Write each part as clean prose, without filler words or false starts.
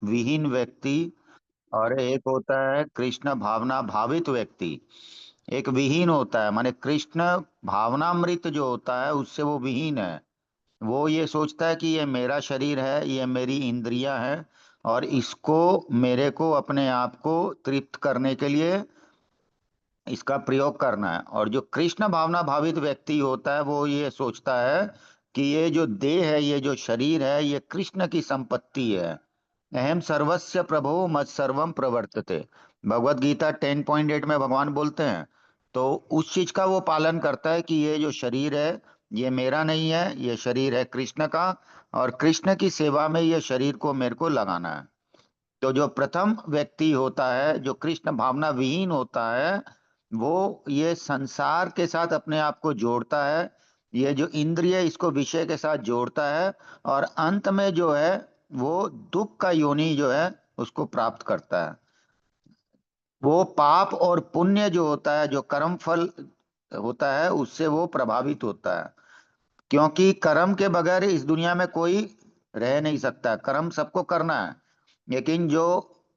विहीन व्यक्ति, और एक होता है कृष्ण भावना भावित व्यक्ति। एक विहीन होता है, माने कृष्ण भावनामृत जो होता है उससे वो विहीन है। वो ये सोचता है कि ये मेरा शरीर है, ये मेरी इंद्रियां हैं, और इसको, मेरे को अपने आप को तृप्त करने के लिए इसका प्रयोग करना है। और जो कृष्ण भावना भावित व्यक्ति होता है वो ये सोचता है कि ये जो देह है, ये जो शरीर है, ये कृष्ण की संपत्ति है। अहम सर्वस्य प्रभो मत सर्वम प्रवर्तते, भगवत गीता 10.8 में भगवान बोलते हैं। तो उस चीज का वो पालन करता है कि ये जो शरीर है ये मेरा नहीं है, ये शरीर है कृष्ण का, और कृष्ण की सेवा में ये शरीर को मेरे को लगाना है। तो जो प्रथम व्यक्ति होता है, जो कृष्ण भावना विहीन होता है, वो ये संसार के साथ अपने आप को जोड़ता है, ये जो इंद्रिय इसको विषय के साथ जोड़ता है, और अंत में जो है वो दुख का योनि जो है उसको प्राप्त करता है। वो पाप और पुण्य जो होता है, जो कर्म फल होता है, उससे वो प्रभावित होता है। क्योंकि कर्म के बगैर इस दुनिया में कोई रह नहीं सकता, कर्म सबको करना है। लेकिन जो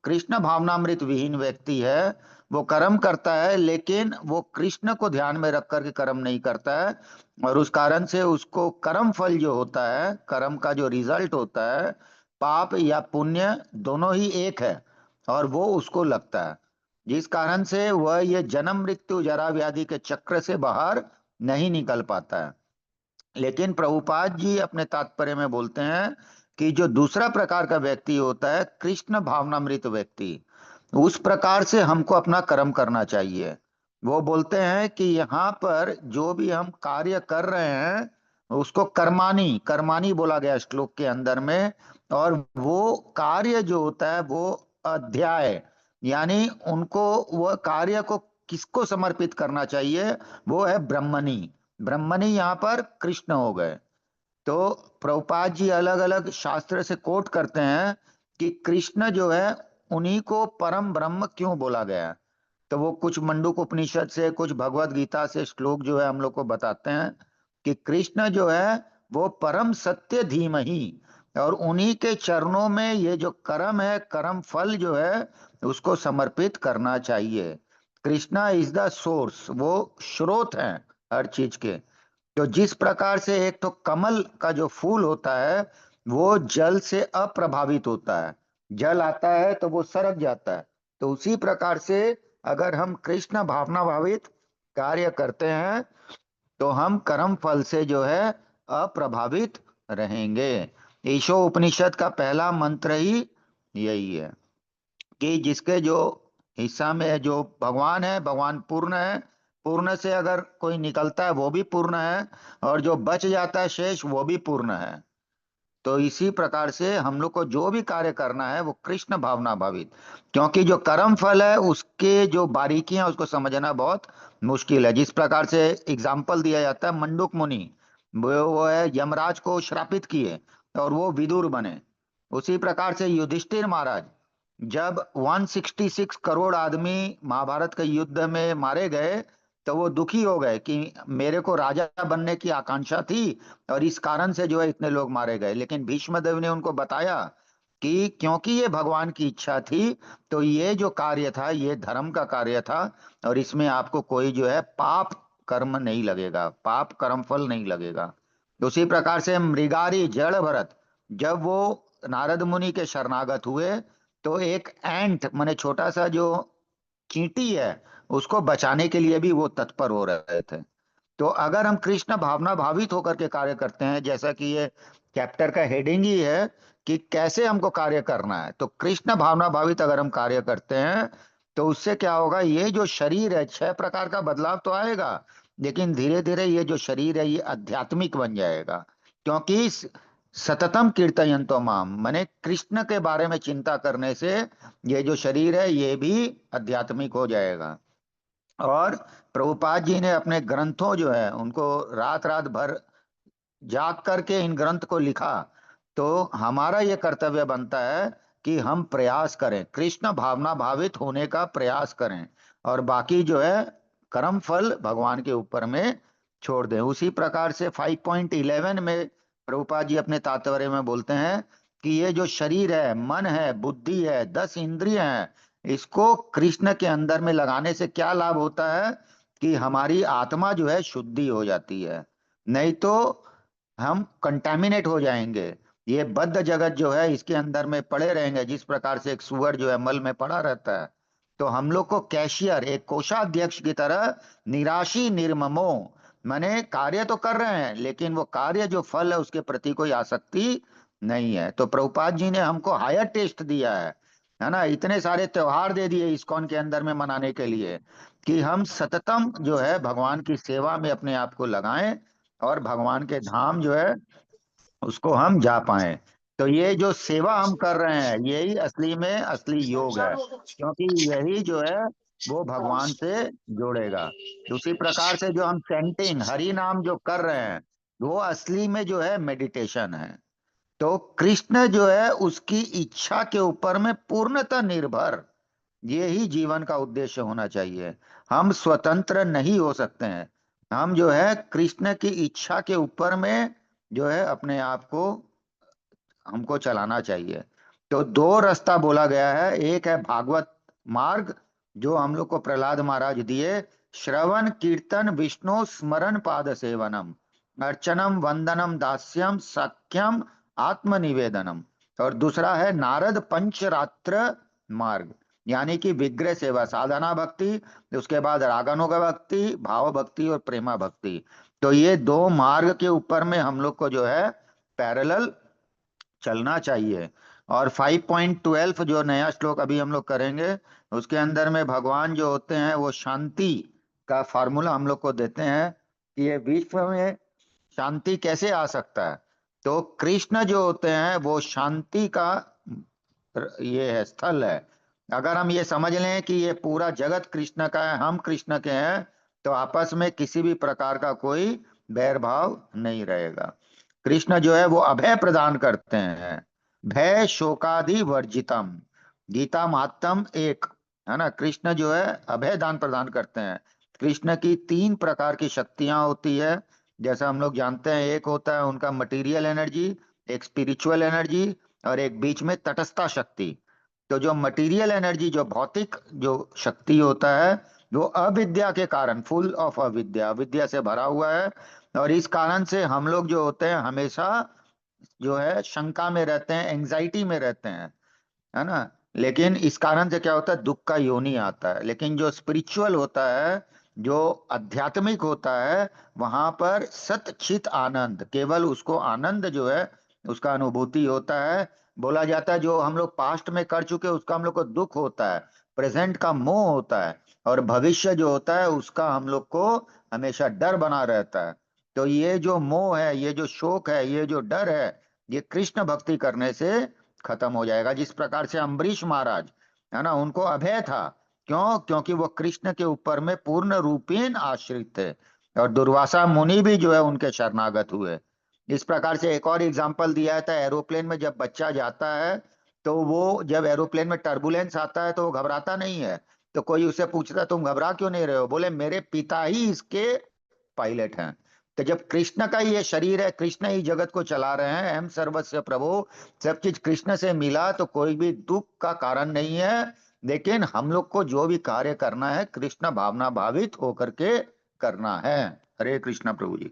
कृष्ण भावनामृत विहीन व्यक्ति है, वो कर्म करता है, लेकिन वो कृष्ण को ध्यान में रख करके कर्म नहीं करता है। और उस कारण से उसको कर्म फल जो होता है, कर्म का जो रिजल्ट होता है, पाप या पुण्य दोनों ही एक है, और वो उसको लगता है। जिस कारण से वह ये जन्म मृत्यु जरा व्याधि के चक्र से बाहर नहीं निकल पाता है। लेकिन प्रभुपाद जी अपने तात्पर्य में बोलते हैं कि जो दूसरा प्रकार का व्यक्ति होता है, कृष्ण भावनामृत व्यक्ति, उस प्रकार से हमको अपना कर्म करना चाहिए। वो बोलते हैं कि यहाँ पर जो भी हम कार्य कर रहे हैं उसको कर्मानी कर्मानी बोला गया श्लोक के अंदर में। और वो कार्य जो होता है वो अध्याय, यानी उनको, वह कार्य को किसको समर्पित करना चाहिए, वो है ब्रह्मणी। ब्रह्मणी यहाँ पर कृष्ण हो गए। तो प्रभुपाद जी अलग अलग शास्त्र से कोट करते हैं कि कृष्ण जो है उन्हीं को परम ब्रह्म क्यों बोला गया है। तो वो कुछ मंडूक उपनिषद से, कुछ भगवत गीता से श्लोक जो है हम लोग को बताते हैं कि कृष्ण जो है वो परम सत्य धीमहि, और उन्हीं के चरणों में ये जो कर्म है, कर्म फल जो है उसको समर्पित करना चाहिए। कृष्णा इज द सोर्स, वो स्रोत है हर चीज के। तो जिस प्रकार से एक तो कमल का जो फूल होता है वो जल से अप्रभावित होता है, जल आता है तो वो सरक जाता है, तो उसी प्रकार से अगर हम कृष्ण भावना भावित कार्य करते हैं तो हम कर्म फल से जो है अप्रभावित रहेंगे। ईशो उपनिषद का पहला मंत्र ही यही है कि जिसके जो हिस्सा में है, जो भगवान है, भगवान पूर्ण है, पूर्ण से अगर कोई निकलता है वो भी पूर्ण है, और जो बच जाता है शेष वो भी पूर्ण है। तो इसी प्रकार से हम लोग को जो भी कार्य करना है वो कृष्ण भावना भावित, क्योंकि जो कर्म फल है उसके जो बारीकियां उसको समझना बहुत मुश्किल है। जिस प्रकार से एग्जाम्पल दिया जाता है, मंडूक मुनि, वो है यमराज को श्रापित किए और वो विदुर बने। उसी प्रकार से युधिष्ठिर महाराज, जब 166 करोड़ आदमी महाभारत के युद्ध में मारे गए, तो वो दुखी हो गए कि मेरे को राजा बनने की आकांक्षा थी और इस कारण से जो है इतने लोग मारे गए। लेकिन भीष्म देव ने उनको बताया कि क्योंकि ये भगवान की इच्छा थी, तो ये जो कार्य था ये धर्म का कार्य था, और इसमें आपको कोई जो है पाप कर्म नहीं लगेगा, पाप कर्म फल नहीं लगेगा। तो उसी प्रकार से मृगारी जड़ भरत, जब वो नारद मुनि के शरणागत हुए, तो एक एंट माने छोटा सा जो चींटी है उसको बचाने के लिए भी वो तत्पर हो रहे थे। तो अगर हम कृष्ण भावना भावित होकर के कार्य करते हैं, जैसा कि ये चैप्टर का हेडिंग ही है कि कैसे हमको कार्य करना है, तो कृष्ण भावना भावित अगर हम कार्य करते हैं तो उससे क्या होगा, ये जो शरीर है 6 प्रकार का बदलाव तो आएगा, लेकिन धीरे धीरे ये जो शरीर है ये आध्यात्मिक बन जाएगा। क्योंकि सततम कीर्तयन्तो माम, माने कृष्ण के बारे में चिंता करने से ये जो शरीर है ये भी आध्यात्मिक हो जाएगा। और प्रभुपाद जी ने अपने ग्रंथों जो है उनको रात रात भर जाग करके इन ग्रंथ को लिखा। तो हमारा ये कर्तव्य बनता है कि हम प्रयास करें, कृष्ण भावना भावित होने का प्रयास करें, और बाकी जो है कर्म फल भगवान के ऊपर में छोड़ दें। उसी प्रकार से 5.11 में प्रभुपाद जी अपने तात्पर्य में बोलते हैं कि ये जो शरीर है, मन है, बुद्धि है, 10 इंद्रिय हैं, इसको कृष्ण के अंदर में लगाने से क्या लाभ होता है कि हमारी आत्मा जो है शुद्धि हो जाती है। नहीं तो हम कंटामिनेट हो जाएंगे। ये बद्ध जगत जो है इसके अंदर में पड़े रहेंगे, जिस प्रकार से एक सुअर जो है मल में पड़ा रहता है। तो हम लोग को कैशियर, एक कोषाध्यक्ष की तरह निराशी निर्ममो, माने कार्य तो कर रहे हैं लेकिन वो कार्य जो फल है उसके प्रति कोई आसक्ति नहीं है। तो प्रभुपाद जी ने हमको हायर टेस्ट दिया है ना, इतने सारे त्योहार दे दिए इस्कॉन के अंदर में मनाने के लिए, कि हम सततम जो है भगवान की सेवा में अपने आप को लगाएं और भगवान के धाम जो है उसको हम जा पाए। तो ये जो सेवा हम कर रहे हैं यही असली में असली योग है, क्योंकि यही जो है वो भगवान से जोड़ेगा। उसी प्रकार से जो हम चैंटिंग हरि नाम जो कर रहे हैं वो असली में जो है मेडिटेशन है। तो कृष्ण जो है उसकी इच्छा के ऊपर में पूर्णतः निर्भर, ये ही जीवन का उद्देश्य होना चाहिए। हम स्वतंत्र नहीं हो सकते हैं, हम जो है कृष्ण की इच्छा के ऊपर में जो है अपने आप को हमको चलाना चाहिए। तो दो रास्ता बोला गया है, एक है भागवत मार्ग जो हम लोग को प्रहलाद महाराज दिए, श्रवण कीर्तन विष्णु स्मरण पाद सेवनम अर्चनम वंदनम दास्यम सख्यम आत्मनिवेदनम। और दूसरा है नारद पंचरात्र मार्ग, यानी कि विग्रह सेवा साधना भक्ति, उसके बाद रागानुग भक्ति, भाव भक्ति और प्रेमा भक्ति। तो ये दो मार्ग के ऊपर में हम लोग को जो है पैरेलल चलना चाहिए। और 5.12 जो नया श्लोक अभी हम लोग करेंगे उसके अंदर में भगवान जो होते हैं वो शांति का फार्मूला हम लोग को देते हैं कि ये विश्व में शांति कैसे आ सकता है। तो कृष्ण जो होते हैं वो शांति का ये है स्थल है। अगर हम ये समझ लें कि ये पूरा जगत कृष्ण का है, हम कृष्ण के हैं, तो आपस में किसी भी प्रकार का कोई बैर भाव नहीं रहेगा। कृष्ण जो है वो अभय प्रदान करते हैं, भय शोकादि वर्जितम, गीता महात्म एक, है ना। कृष्ण जो है अभय दान प्रदान करते हैं। कृष्ण की 3 प्रकार की शक्तियां होती है, जैसा हम लोग जानते हैं। एक होता है उनका मटेरियल एनर्जी, एक स्पिरिचुअल एनर्जी, और एक बीच में तटस्था शक्ति। तो जो मटेरियल एनर्जी, जो भौतिक जो शक्ति होता है, वो अविद्या के कारण, फुल ऑफ अविद्या, अविद्या से भरा हुआ है। और इस कारण से हम लोग जो होते हैं हमेशा जो है शंका में रहते हैं, एंजाइटी में रहते हैं, है ना। लेकिन इस कारण से क्या होता है, दुख का योनि आता है। लेकिन जो स्पिरिचुअल होता है, जो आध्यात्मिक होता है, वहां पर सत चित आनंद, केवल उसको आनंद जो है उसका अनुभूति होता है। बोला जाता है जो हम लोग पास्ट में कर चुके उसका हम लोग को दुख होता है, प्रेजेंट का मोह होता है, और भविष्य जो होता है उसका हम लोग को हमेशा डर बना रहता है। तो ये जो मोह है, ये जो शोक है, ये जो डर है, ये कृष्ण भक्ति करने से खत्म हो जाएगा। जिस प्रकार से अम्बरीश महाराज, है ना, उनको अभय था, क्यों? क्योंकि वो कृष्ण के ऊपर में पूर्ण रूपेण आश्रित थे। और दुर्वासा मुनि भी जो है उनके शरणागत हुए। इस प्रकार से एक और एग्जाम्पल दिया था, एरोप्लेन में जब बच्चा जाता है तो वो जब एरोप्लेन में टर्बुलेंस आता है तो वो घबराता नहीं है। तो कोई उससे पूछता तुम घबरा क्यों नहीं रहे हो, बोले मेरे पिता ही इसके पायलट हैं। तो जब कृष्ण का ही ये शरीर है, कृष्ण ही जगत को चला रहे हैं, अहम सर्वस्व प्रभु, सब चीज कृष्ण से मिला, तो कोई भी दुख का कारण नहीं है। लेकिन हम लोग को जो भी कार्य करना है कृष्ण भावना भावित होकर के करना है। हरे कृष्ण प्रभु जी।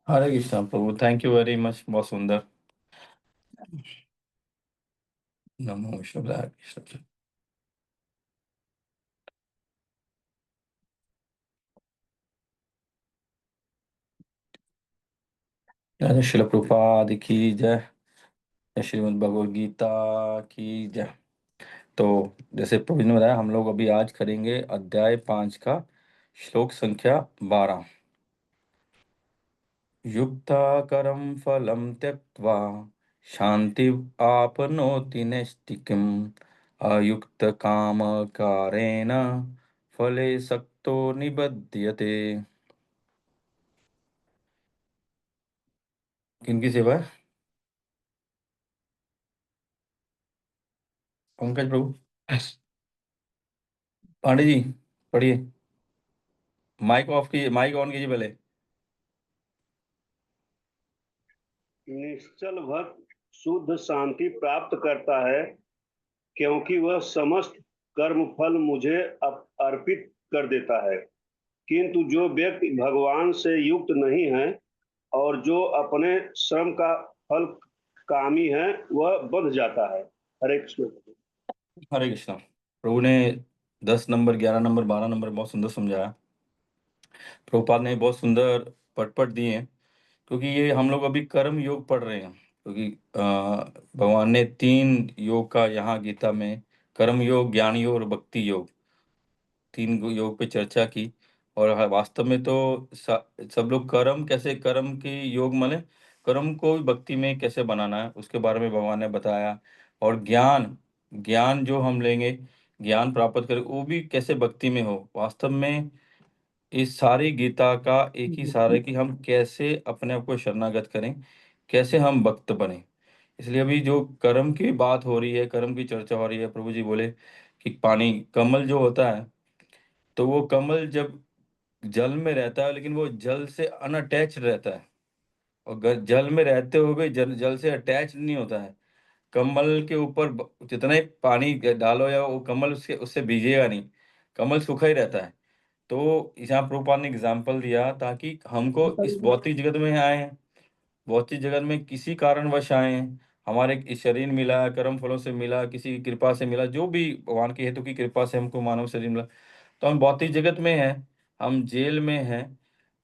हरे कृष्णा प्रभु, थैंक यू वेरी मच, बहुत सुंदर। नमो शिवाय कृष्ण। जय श्रील प्रभुपाद की जय। जय श्रीमद् भगवद गीता की जय। तो जैसे प्रभु जी ने बताया, हम लोग अभी आज करेंगे अध्याय 5 का श्लोक संख्या 12। युक्ताकरं फलं त्यक्त्वा शान्ति आपनोति नैष्टिकीम् अयुक्तकामकारेण फले सक्तो निबध्यते। किनकी सेवा है? पंकज प्रभु, पांडे जी, पढ़िए। माइक ऑफ कीजिए, माइक ऑन कीजिए पहले। निश्चल भक्त शुद्ध शांति प्राप्त करता है, क्योंकि वह समस्त कर्म फल मुझे अर्पित कर देता है। किंतु जो व्यक्ति भगवान से युक्त नहीं है और जो अपने श्रम का फल कामी है, वह बंध जाता है। हरे कृष्ण। हरे कृष्णा। प्रभु ने 10 नंबर, 11 नंबर, 12 नंबर बहुत सुंदर समझाया। प्रभुपाद ने बहुत सुंदर पट पट दिए हैं, क्योंकि ये हम लोग अभी कर्म योग पढ़ रहे हैं। क्योंकि भगवान ने 3 योग का यहाँ गीता में, कर्म योग, ज्ञान योग और भक्ति योग, 3 योग पे चर्चा की। और वास्तव में तो सब लोग कर्म कैसे, कर्म की योग माने कर्म को भक्ति में कैसे बनाना है उसके बारे में भगवान ने बताया। और ज्ञान, ज्ञान जो हम लेंगे, ज्ञान प्राप्त करें, वो भी कैसे भक्ति में हो। वास्तव में इस सारी गीता का एक ही सार है कि हम कैसे अपने आप को शरणागत करें, कैसे हम भक्त बने। इसलिए अभी जो कर्म की बात हो रही है, कर्म की चर्चा हो रही है, प्रभु जी बोले कि पानी, कमल जो होता है, तो वो कमल जब जल में रहता है लेकिन वो जल से अनअटैच रहता है। और जल में रहते हुए भी जल जल से अटैच नहीं होता है। कमल के ऊपर जितना ही पानी डालो या वो कमल उसके उससे भीगेगा नहीं, कमल सूखा ही रहता है। तो यहाँ प्रभुपाद ने एग्जाम्पल दिया ताकि हमको इस भौतिक जगत में आए हैं, भौतिक जगत में किसी कारणवश आए हैं, हमारे इस शरीर मिला, कर्म फलों से मिला, किसी की कृपा से मिला, जो भी भगवान की हेतु की कृपा से हमको मानव शरीर मिला। तो हम भौतिक जगत में हैं, हम जेल में हैं,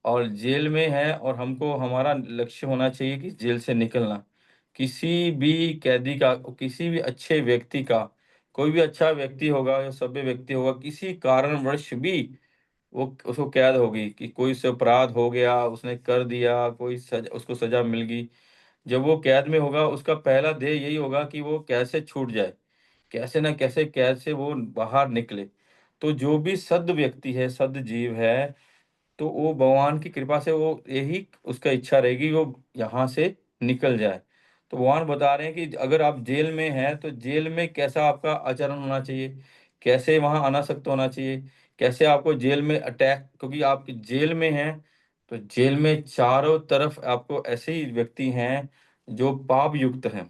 और जेल में हैं, और हमको हमारा लक्ष्य होना चाहिए कि जेल से निकलना। किसी भी कैदी का, किसी भी अच्छे व्यक्ति का, कोई भी अच्छा व्यक्ति होगा या सभ्य व्यक्ति होगा, किसी कारणवश भी वो उसको कैद होगी, कि कोई से अपराध हो गया, उसने कर दिया, कोई उसको सजा मिल गई। जब वो कैद में होगा, उसका पहला ध्येय यही होगा कि वो कैसे छूट जाए, कैसे ना कैसे कैद से वो बाहर निकले। तो जो भी सद व्यक्ति है, सद जीव है, तो वो भगवान की कृपा से वो यही उसका इच्छा रहेगी वो यहाँ से निकल जाए। तो भगवान बता रहे हैं कि अगर आप जेल में हैं तो जेल में कैसा आपका आचरण होना चाहिए, कैसे वहां अनासक्त होना चाहिए, कैसे आपको जेल में अटैक, क्योंकि आप जेल में हैं, तो जेल में चारों तरफ आपको ऐसे ही व्यक्ति हैं जो पाप युक्त हैं।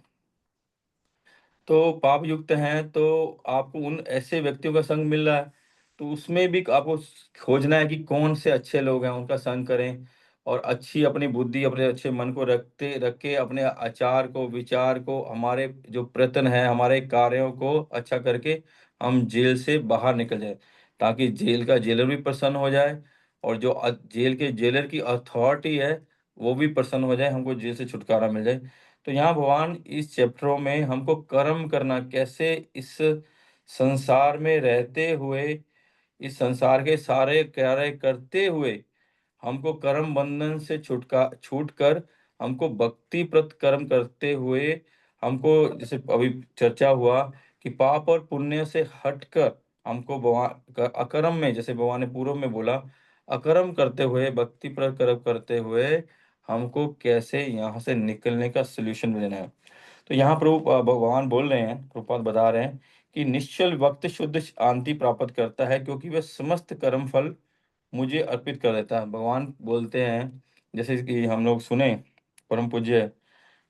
तो पाप युक्त हैं, तो आपको उन ऐसे व्यक्तियों का संग मिल रहा है, तो उसमें भी आपको खोजना है कि कौन से अच्छे लोग हैं, उनका संग करें। और अच्छी अपनी बुद्धि, अपने अच्छे मन को रखते रख के अपने आचार को, विचार को, हमारे जो प्रयत्न है, हमारे कार्यों को अच्छा करके हम जेल से बाहर निकल जाए, ताकि जेल का जेलर भी प्रसन्न हो जाए, और जो जेल के जेलर की अथॉरिटी है वो भी प्रसन्न हो जाए, हमको जेल से छुटकारा मिल जाए। तो यहाँ भगवान इस चैप्टरों में हमको कर्म करना कैसे, इस संसार में रहते हुए, इस संसार के सारे कार्य करते हुए हमको कर्म बंधन से छूट कर हमको भक्ति प्रत कर्म करते हुए, हमको जैसे अभी चर्चा हुआ कि पाप और पुण्य से हटकर हमको भगवान अकर्म में, जैसे भगवान ने पूर्व में बोला, अकर्म करते हुए, भक्ति प्रत कर्म करते हुए हमको कैसे यहाँ से निकलने का सोल्यूशन देना है। तो यहाँ प्रभु भगवान बोल रहे हैं, प्रभुपाद बता रहे हैं कि निश्चल वक्त शुद्ध शांति प्राप्त करता है, क्योंकि वह समस्त कर्म फल मुझे अर्पित कर देता है। भगवान बोलते हैं, जैसे कि हम लोग सुने, परम पूज्य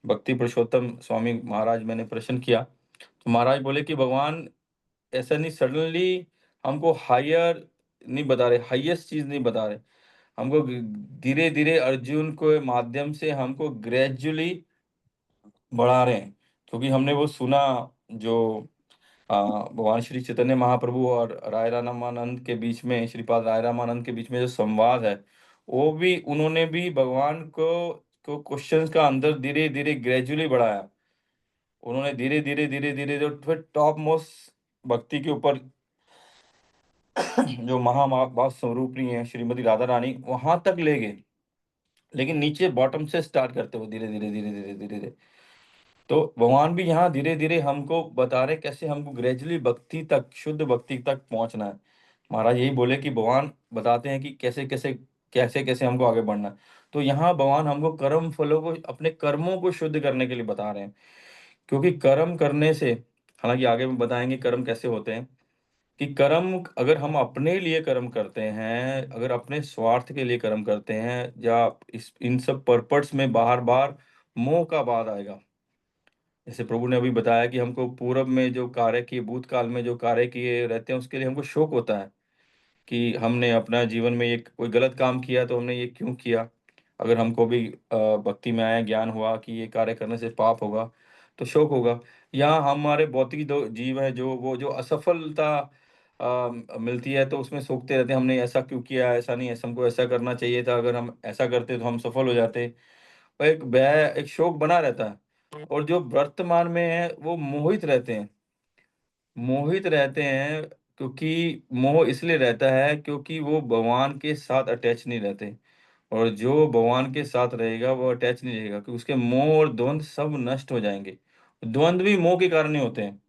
भक्ति पुरुषोत्तम स्वामी महाराज, मैंने प्रश्न किया तो महाराज बोले कि भगवान ऐसा नहीं सडनली हमको हायर नहीं बता रहे, हाईएस्ट चीज नहीं बता रहे, हमको धीरे धीरे अर्जुन के माध्यम से हमको ग्रेजुअली बढ़ा रहे हैं। क्योंकि हमने वो सुना, जो भगवान श्री चैतन्य महाप्रभु और राय रामानंद के बीच में, श्रीपाद राय रामानंद के बीच में जो संवाद है, वो भी उन्होंने भी भगवान को क्वेश्चंस का अंदर धीरे धीरे ग्रेजुअली बढ़ाया। उन्होंने धीरे धीरे धीरे धीरे जो फिर टॉप मोस्ट भक्ति के ऊपर जो महाभाव स्वरूपणी है श्रीमती राधा रानी, वहां तक ले गए, लेकिन नीचे बॉटम से स्टार्ट करते हुए धीरे धीरे धीरे धीरे धीरे धीरे। तो भगवान भी यहाँ धीरे धीरे हमको बता रहे कैसे हमको ग्रेजुअली भक्ति तक, शुद्ध भक्ति तक पहुंचना है। महाराज यही बोले कि भगवान बताते हैं कि कैसे कैसे कैसे कैसे हमको आगे बढ़ना है। तो यहाँ भगवान हमको कर्म फलों को, अपने कर्मों को शुद्ध करने के लिए बता रहे हैं। क्योंकि कर्म करने से, हालांकि आगे में बताएंगे कर्म कैसे होते हैं, कि कर्म अगर हम अपने लिए कर्म करते हैं, अगर अपने स्वार्थ के लिए कर्म करते हैं, या इन सब पर्पस में बार बार मोह का बाद आएगा। जैसे प्रभु ने अभी बताया कि हमको पूर्व में जो कार्य किए, भूतकाल में जो कार्य किए रहते हैं, उसके लिए हमको शोक होता है कि हमने अपना जीवन में ये कोई गलत काम किया तो हमने ये क्यों किया। अगर हमको भी भक्ति में आया, ज्ञान हुआ कि ये कार्य करने से पाप होगा, तो शोक होगा। या हमारे भौतिक दो जीव है, जो वो जो असफलता मिलती है, तो उसमें सोचते रहते हैं हमने ऐसा क्यों किया, ऐसा नहीं, ऐसा हमको ऐसा करना चाहिए था, अगर हम ऐसा करते तो हम सफल हो जाते। और एक भय, एक शोक बना रहता है। और जो वर्तमान में है वो मोहित रहते हैं, मोहित रहते हैं। क्योंकि मोह इसलिए रहता है क्योंकि वो भगवान के साथ अटैच नहीं रहते। और जो भगवान के साथ रहेगा वो अटैच नहीं रहेगा, क्योंकि उसके मोह और द्वंद सब नष्ट हो जाएंगे। द्वंद भी मोह के कारण ही होते हैं।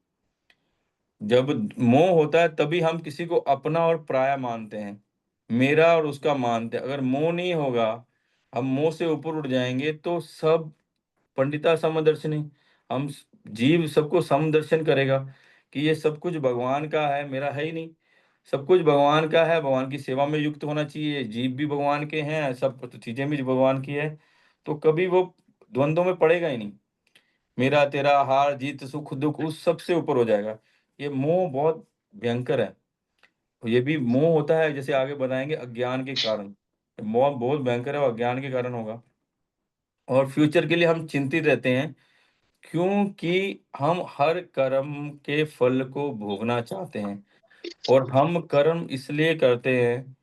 जब मोह होता है तभी हम किसी को अपना और पराया मानते हैं, मेरा और उसका मानते हैं। अगर मोह नहीं होगा, हम मोह से ऊपर उठ जाएंगे, तो सब पंडिता समदर्शिनी, हम जीव सबको समदर्शन करेगा कि ये सब कुछ भगवान का है, मेरा है ही नहीं। सब कुछ भगवान का है, भगवान की सेवा में युक्त होना चाहिए, जीव भी भगवान के हैं, सब चीजें भी भगवान की है। तो कभी वो द्वंद्वों में पड़ेगा ही नहीं। मेरा तेरा, हार जीत, सुख दुख, उस सब से ऊपर हो जाएगा। ये मोह बहुत भयंकर है। ये भी मोह होता है, जैसे आगे बताएंगे, अज्ञान के कारण। मोह बहुत भयंकर है और अज्ञान के कारण होगा। और फ्यूचर के लिए हम चिंतित रहते हैं, क्योंकि हम हर कर्म के फल को भोगना चाहते हैं। और हम कर्म इसलिए करते हैं,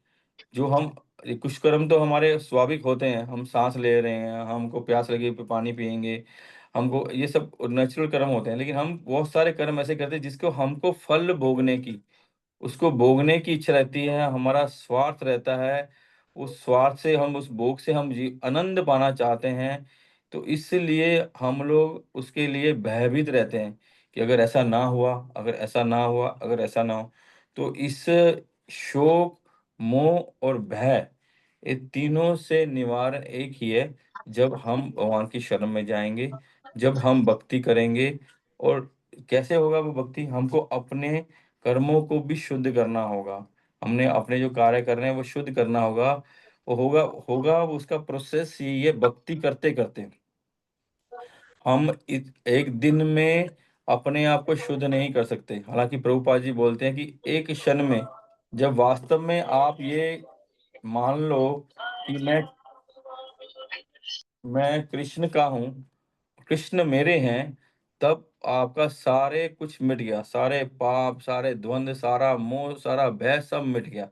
जो हम, कुछ कर्म तो हमारे स्वाभाविक होते हैं, हम सांस ले रहे हैं, हमको प्यास लगी तो पानी पिएंगे, हमको ये सब नेचुरल कर्म होते हैं। लेकिन हम बहुत सारे कर्म ऐसे करते हैं जिसको हमको फल भोगने की, उसको भोगने की इच्छा रहती है, हमारा स्वार्थ रहता है। उस स्वार्थ से हम, उस भोग से हम आनंद पाना चाहते हैं। तो इसलिए हम लोग उसके लिए भयभीत रहते हैं कि अगर ऐसा ना हुआ, अगर ऐसा ना हुआ, अगर ऐसा ना हो। तो इस शोक, मोह और भय, ये तीनों से निवारण एक ही है। जब हम भगवान की शरण में जाएंगे, जब हम भक्ति करेंगे। और कैसे होगा वो भक्ति? हमको अपने कर्मों को भी शुद्ध करना होगा। हमने अपने जो कार्य कर रहे हैं वो शुद्ध करना होगा। वो होगा होगा वो, उसका प्रोसेस यही है, भक्ति करते करते हम एक दिन में अपने आप को शुद्ध नहीं कर सकते। हालांकि प्रभुपाद जी बोलते हैं कि एक क्षण में, जब वास्तव में आप ये मान लो कि मैं कृष्ण का हूँ, कृष्ण मेरे हैं, तब आपका सारे कुछ मिट गया, सारे पाप, सारे द्वंद, सारा मोह, सारा भय, सब मिट गया।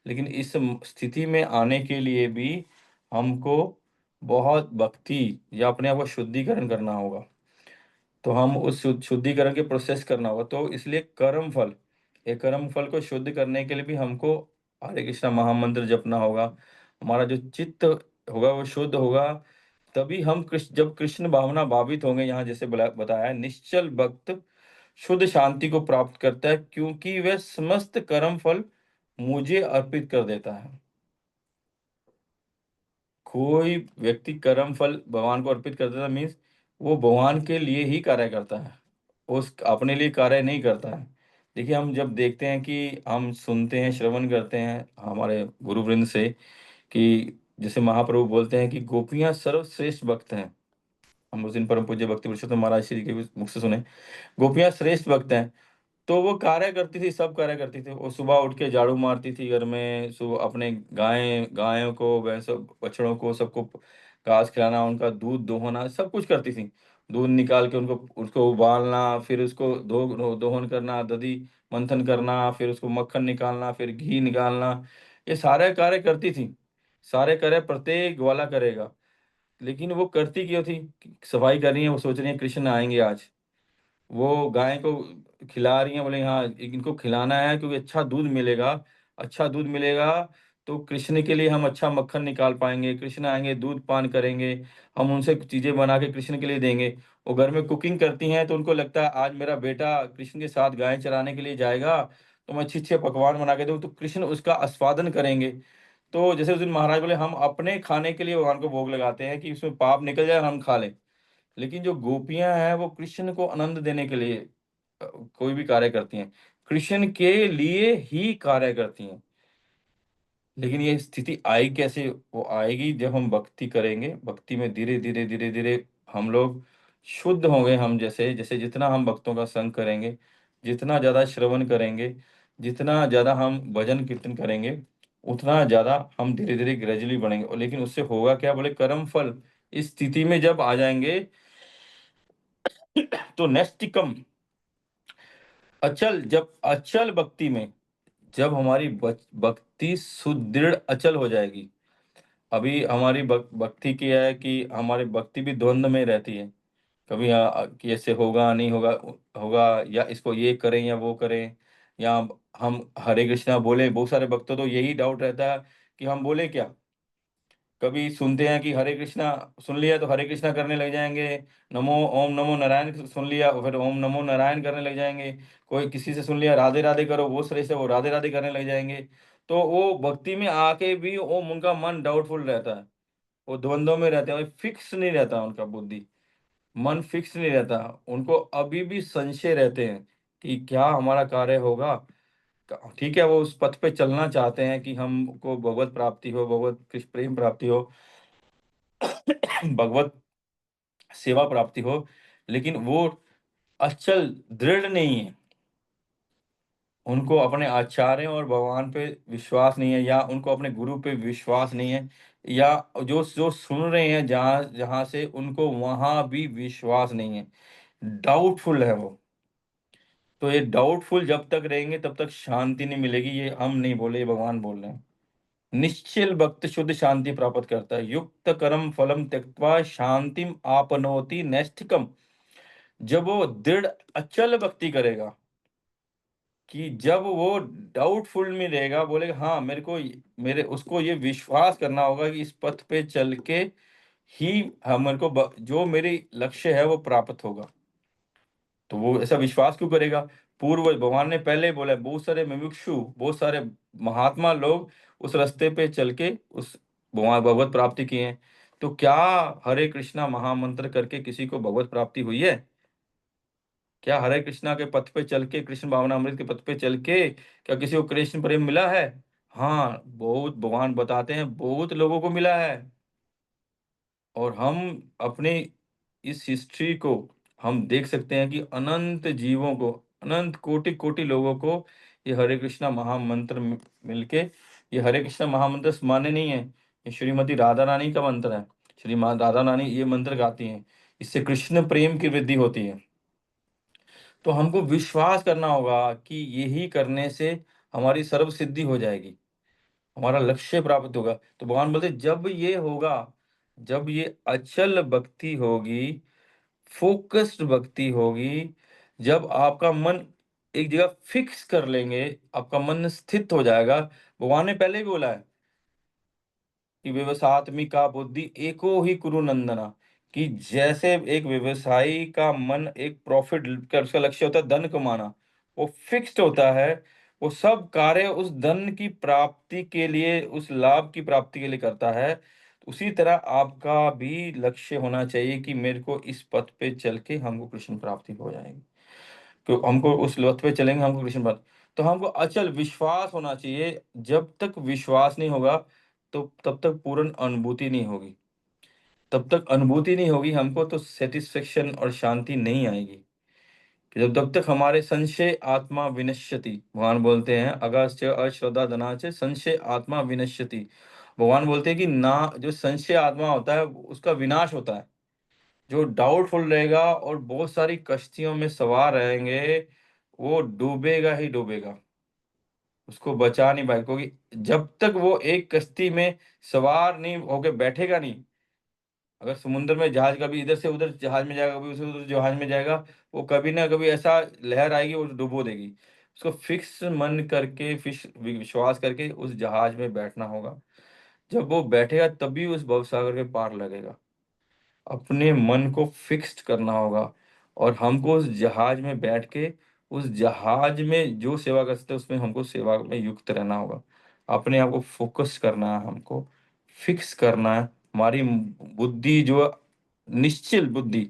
लेकिन इस स्थिति में आने के लिए भी हमको बहुत भक्ति या अपने आप को शुद्धिकरण करना होगा। तो हम उस शुद्धिकरण के प्रोसेस करना होगा। तो इसलिए कर्म फल, ये कर्म फल को शुद्ध करने के लिए भी हमको हरे कृष्णा महामंत्र जपना होगा। हमारा जो चित्त होगा वो शुद्ध होगा। तभी हम जब कृष्ण भावना भावित होंगे, यहाँ जैसे बताया है, निश्चल भक्त शुद्ध शांति को प्राप्त करता है, क्योंकि वह समस्त कर्म फल मुझे अर्पित कर देता है। कोई व्यक्ति कर्म फल भगवान को अर्पित कर देता, मीन्स वो भगवान के लिए ही कार्य करता है, उस अपने लिए कार्य नहीं करता है। देखिए, हम जब देखते हैं कि हम सुनते हैं, श्रवण करते हैं हमारे गुरुवृंद से, कि जैसे महाप्रभु बोलते हैं कि गोपियां सर्वश्रेष्ठ भक्त हैं। हम उस दिन परम पूज्य भक्ति पुरुषोत्तम महाराज श्री के भी मुख से सुने, गोपियां श्रेष्ठ भक्त हैं। तो वो कार्य करती थी, सब कार्य करती थी। वो सुबह उठ के झाड़ू मारती थी घर में, सुबह अपने गायों को, भैंसों, बछड़ों को, सबको घास खिलाना, उनका दूध दोहना, सब कुछ करती थी। दूध निकाल के उनको उसको उबालना, फिर उसको दोहन करना, दधी मंथन करना, फिर उसको मक्खन निकालना, फिर घी निकालना, ये सारे कार्य करती थी। सारे कार्य प्रत्येक ग्वाला करेगा। लेकिन वो करती क्यों थी? सफाई कर रही है, वो सोच रही है कृष्ण आएंगे आज, वो गाय को खिला रही हैं, बोले हाँ इनको खिलाना है क्योंकि अच्छा दूध मिलेगा। अच्छा दूध मिलेगा तो कृष्ण के लिए हम अच्छा मक्खन निकाल पाएंगे, कृष्ण आएंगे, दूध पान करेंगे, हम उनसे चीजें बना के कृष्ण के लिए देंगे। वो घर में कुकिंग करती हैं, तो उनको लगता है आज मेरा बेटा कृष्ण के साथ गाय चराने के लिए जाएगा, तो मैं अच्छे अच्छे पकवान बना के दूँ, तो कृष्ण उसका आस्वादन करेंगे। तो जैसे उस दिन महाराज बोले, हम अपने खाने के लिए भगवान को भोग लगाते हैं कि उसमें पाप निकल जाए और हम खा लें। लेकिन जो गोपियां हैं वो कृष्ण को आनंद देने के लिए कोई भी कार्य करती हैं, कृष्ण के लिए ही कार्य करती हैं। लेकिन ये स्थिति आई कैसे? वो आएगी जब हम भक्ति करेंगे। भक्ति में धीरे धीरे धीरे धीरे हम लोग शुद्ध होंगे, हम जैसे जैसे जितना हम भक्तों का संग करेंगे, जितना ज्यादा श्रवण करेंगे, जितना ज्यादा हम भजन कीर्तन करेंगे, उतना ज्यादा हम धीरे धीरे ग्रेजुअली बढ़ेंगे। और लेकिन उससे होगा क्या, बोले कर्म फल। इस स्थिति में जब आ जाएंगे तो नैष्टिकम, अचल, जब अचल भक्ति में, जब हमारी भक्ति सुदृढ़ अचल हो जाएगी। अभी हमारी भक्ति क्या है कि हमारी भक्ति भी द्वंद में रहती है। कभी कि ऐसे होगा नहीं होगा, होगा या इसको ये करें या वो करें, या हम हरे कृष्णा बोले। बहुत सारे भक्तों तो यही डाउट रहता है कि हम बोले क्या। कभी सुनते हैं कि हरे कृष्णा सुन लिया तो हरे कृष्णा करने लग जाएंगे, नमो ओम नमो नारायण सुन लिया और फिर ओम नमो नारायण करने लग जाएंगे। कोई किसी से सुन लिया राधे राधे करो, वो सही से वो राधे राधे करने लग जाएंगे। तो वो भक्ति में आके भी वो उनका मन डाउटफुल रहता है, वो द्वंद्व में रहते हैं, फिक्स नहीं रहता उनका बुद्धि, मन फिक्स नहीं रहता। उनको अभी भी संशय रहते हैं कि क्या हमारा कार्य होगा। ठीक है, वो उस पथ पे चलना चाहते हैं कि हमको भगवत प्राप्ति हो, भगवत कृष्ण प्रेम प्राप्ति हो, भगवत सेवा प्राप्ति हो, लेकिन वो अचल दृढ़ नहीं है। उनको अपने आचार्य और भगवान पे विश्वास नहीं है, या उनको अपने गुरु पे विश्वास नहीं है, या जो जो सुन रहे हैं जहाँ जहाँ से, उनको वहां भी विश्वास नहीं है, डाउटफुल है वो। तो ये डाउटफुल जब तक रहेंगे तब तक शांति नहीं मिलेगी। ये हम नहीं बोले, ये भगवान बोल रहे हैं। निश्चल भक्त शुद्ध शांति प्राप्त करता है, युक्त कर्म फलम त्यक्त्वा शांतिम आपनोति नैष्ठिकम। जब वो दृढ़ अचल भक्ति करेगा, कि जब वो डाउटफुल में रहेगा, बोलेगा हाँ मेरे को, मेरे उसको ये विश्वास करना होगा कि इस पथ पे चल के ही हम मेरे को जो मेरी लक्ष्य है वो प्राप्त होगा। तो वो ऐसा विश्वास क्यों करेगा? पूर्व भगवान ने पहले ही बोला है, बहुत सारे मुमुक्षु, बहुत सारे महात्मा लोग उस रास्ते पे चल के उस भगवान भगवत प्राप्ति किए हैं। तो क्या हरे कृष्णा महामंत्र करके किसी को भगवत प्राप्ति हुई है? क्या हरे कृष्णा के पथ पे चल के, कृष्ण भावनामृत के पथ पे चल के, क्या किसी को कृष्ण प्रेम मिला है? हाँ, बहुत, भगवान बताते हैं बहुत लोगों को मिला है। और हम अपने इस हिस्ट्री को हम देख सकते हैं कि अनंत जीवों को, अनंत कोटि कोटि लोगों को ये हरे कृष्णा महामंत्र मिलके, ये हरे कृष्णा महामंत्र माने नहीं है, ये श्रीमती राधा रानी का मंत्र है। श्री माँ राधा रानी ये मंत्र गाती हैं, इससे कृष्ण प्रेम की वृद्धि होती है। तो हमको विश्वास करना होगा कि यही करने से हमारी सर्व सिद्धि हो जाएगी, हमारा लक्ष्य प्राप्त होगा। तो भगवान बोलते जब ये होगा, जब ये अचल भक्ति होगी, फोकस्ड भक्ति होगी, जब आपका मन एक जगह फिक्स कर लेंगे, आपका मन स्थित हो जाएगा। भगवान ने पहले ही बोला है कि व्यवसात्मिका बुद्धि एको ही कुरु नंदना, कि जैसे एक व्यवसायी का मन एक प्रॉफिट का उसका लक्ष्य होता है धन कमाना, वो फिक्स्ड होता है, वो सब कार्य उस धन की प्राप्ति के लिए, उस लाभ की प्राप्ति के लिए करता है। उसी तरह आपका भी लक्ष्य होना चाहिए कि मेरे को इस पथ पे चल के हमको कृष्ण प्राप्ति हो जाएगी, तो हमको उस पथ पे चलेंगे, हमको कृष्ण प्राप्ति। तो हमको अचल विश्वास होना चाहिए। जब तक विश्वास नहीं होगा तो तब तक पूर्ण अनुभूति नहीं होगी, तब तक अनुभूति नहीं होगी हमको, तो सेटिस्फेक्शन और शांति नहीं आएगी। कि जब तब तक हमारे संशय आत्मा विनश्यति, भगवान बोलते हैं अगस्त्य अश्रद्धा धनाच संशय आत्मा विनश्यति। भगवान बोलते हैं कि ना, जो संशय आत्मा होता है उसका विनाश होता है। जो डाउटफुल रहेगा और बहुत सारी कश्तियों में सवार रहेंगे, वो डूबेगा ही डूबेगा, उसको बचा नहीं पाएगा। क्योंकि जब तक वो एक कश्ती में सवार नहीं होके बैठेगा नहीं, अगर समुद्र में जहाज कभी इधर से उधर जहाज में जाएगा, कभी उसे उधर जहाज में जाएगा, वो कभी ना कभी ऐसा लहर आएगी वो डुबो देगी। उसको फिक्स मन करके, फिक्स विश्वास करके उस जहाज में बैठना होगा। जब वो बैठेगा तभी उस भवसागर के पार लगेगा। अपने मन को फिक्स्ड करना होगा, और हमको उस जहाज में बैठ के, उस जहाज में जो सेवा कर सकते हैं उसमें हमको सेवा में युक्त रहना होगा। अपने आप को फोकस करना है, हमको फिक्स करना है। हमारी बुद्धि जो निश्चल बुद्धि,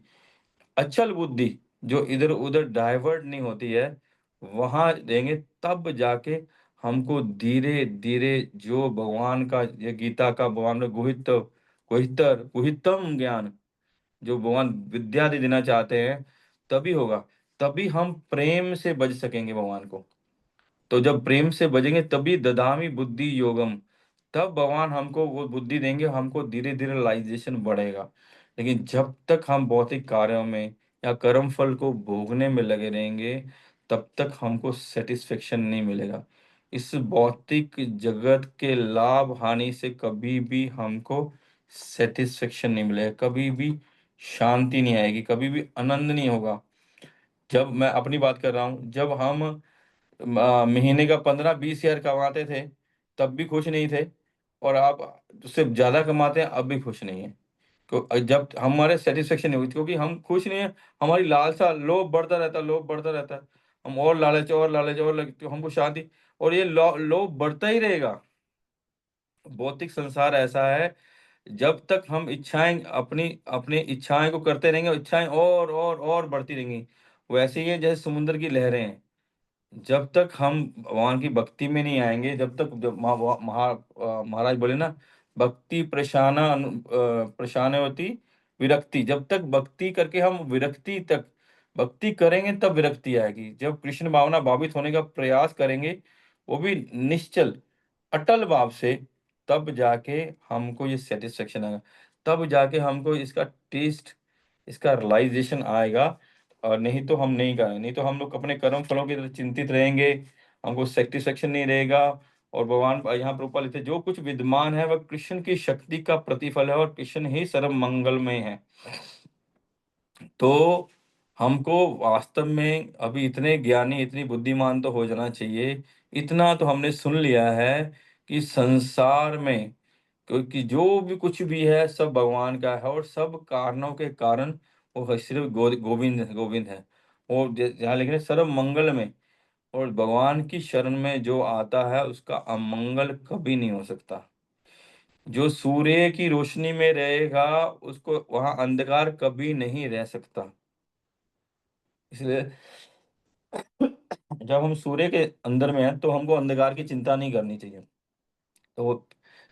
अचल बुद्धि, जो इधर उधर डाइवर्ट नहीं होती है, वहां देंगे तब जाके हमको धीरे धीरे जो भगवान का, ये गीता का भगवान ने गुहित गुहितर गुहितम ज्ञान, जो भगवान विद्या दे देना चाहते हैं, तभी होगा। तभी हम प्रेम से बज सकेंगे भगवान को। तो जब प्रेम से बजेंगे तभी ददामी बुद्धि योगम, तब भगवान हमको वो बुद्धि देंगे, हमको धीरे धीरे रियलाइजेशन बढ़ेगा। लेकिन जब तक हम भौतिक कार्यों में या कर्म फल को भोगने में लगे रहेंगे, तब तक हमको सेटिस्फेक्शन नहीं मिलेगा। इस भौतिक जगत के लाभ हानि से कभी भी हमको सेटिस्फेक्शन नहीं मिलेगा, कभी भी शांति नहीं आएगी, कभी भी आनंद नहीं होगा। जब मैं अपनी बात कर रहा हूँ, जब हम महीने का 15-20 हजार कमाते थे, तब भी खुश नहीं थे। और आप उससे ज्यादा कमाते हैं, अब भी खुश नहीं है। जब हमारे सेटिस्फेक्शन नहीं हुई, क्योंकि हम खुश नहीं है, हमारी लालसा, लोभ बढ़ता रहता है, लोभ बढ़ता रहता है। हम और लालच और लालच और तो हमको शांति, और ये लोभ बढ़ता ही रहेगा। भौतिक संसार ऐसा है, जब तक हम इच्छाएं अपनी अपनी इच्छाएं को करते रहेंगे, इच्छाएं और बढ़ती रहेंगी। वैसे ही है जैसे समुद्र की लहरें हैं। जब तक हम भगवान की भक्ति में नहीं आएंगे, जब तक, जब महाराज बोले ना, भक्ति प्रशानवती विरक्ति, जब तक भक्ति करके हम विरक्ति तक भक्ति करेंगे, तब विरक्ति आएगी। जब कृष्ण भावना भावित होने का प्रयास करेंगे, वो भी निश्चल अटल भाव से, तब जाके हमको ये सेटिस्फेक्शन आएगा, तब जाके हमको इसका टेस्ट, इसका रियलाइजेशन आएगा। और नहीं तो हम नहीं करेंगे, नहीं तो हम लोग अपने कर्म फलों की तरफ चिंतित रहेंगे, हमको सेटिस्फेक्शन नहीं रहेगा। और भगवान यहाँ पर ऊपर लिखते हैं, जो कुछ विद्यमान है वह कृष्ण की शक्ति का प्रतिफल है, और कृष्ण ही सर्व मंगलमय है। तो हमको वास्तव में अभी इतने ज्ञानी, इतनी बुद्धिमान तो हो जाना चाहिए। इतना तो हमने सुन लिया है कि संसार में, क्योंकि जो भी कुछ भी है सब भगवान का है, और सब कारणों के कारण वो सिर्फ गोविंद गोविंद है। और जहाँ लिखे हैं सर्व मंगल में, और भगवान की शरण में जो आता है उसका अमंगल कभी नहीं हो सकता। जो सूर्य की रोशनी में रहेगा, उसको वहां अंधकार कभी नहीं रह सकता। इसलिए जब हम सूर्य के अंदर में हैं, तो हमको अंधकार की चिंता नहीं करनी चाहिए। तो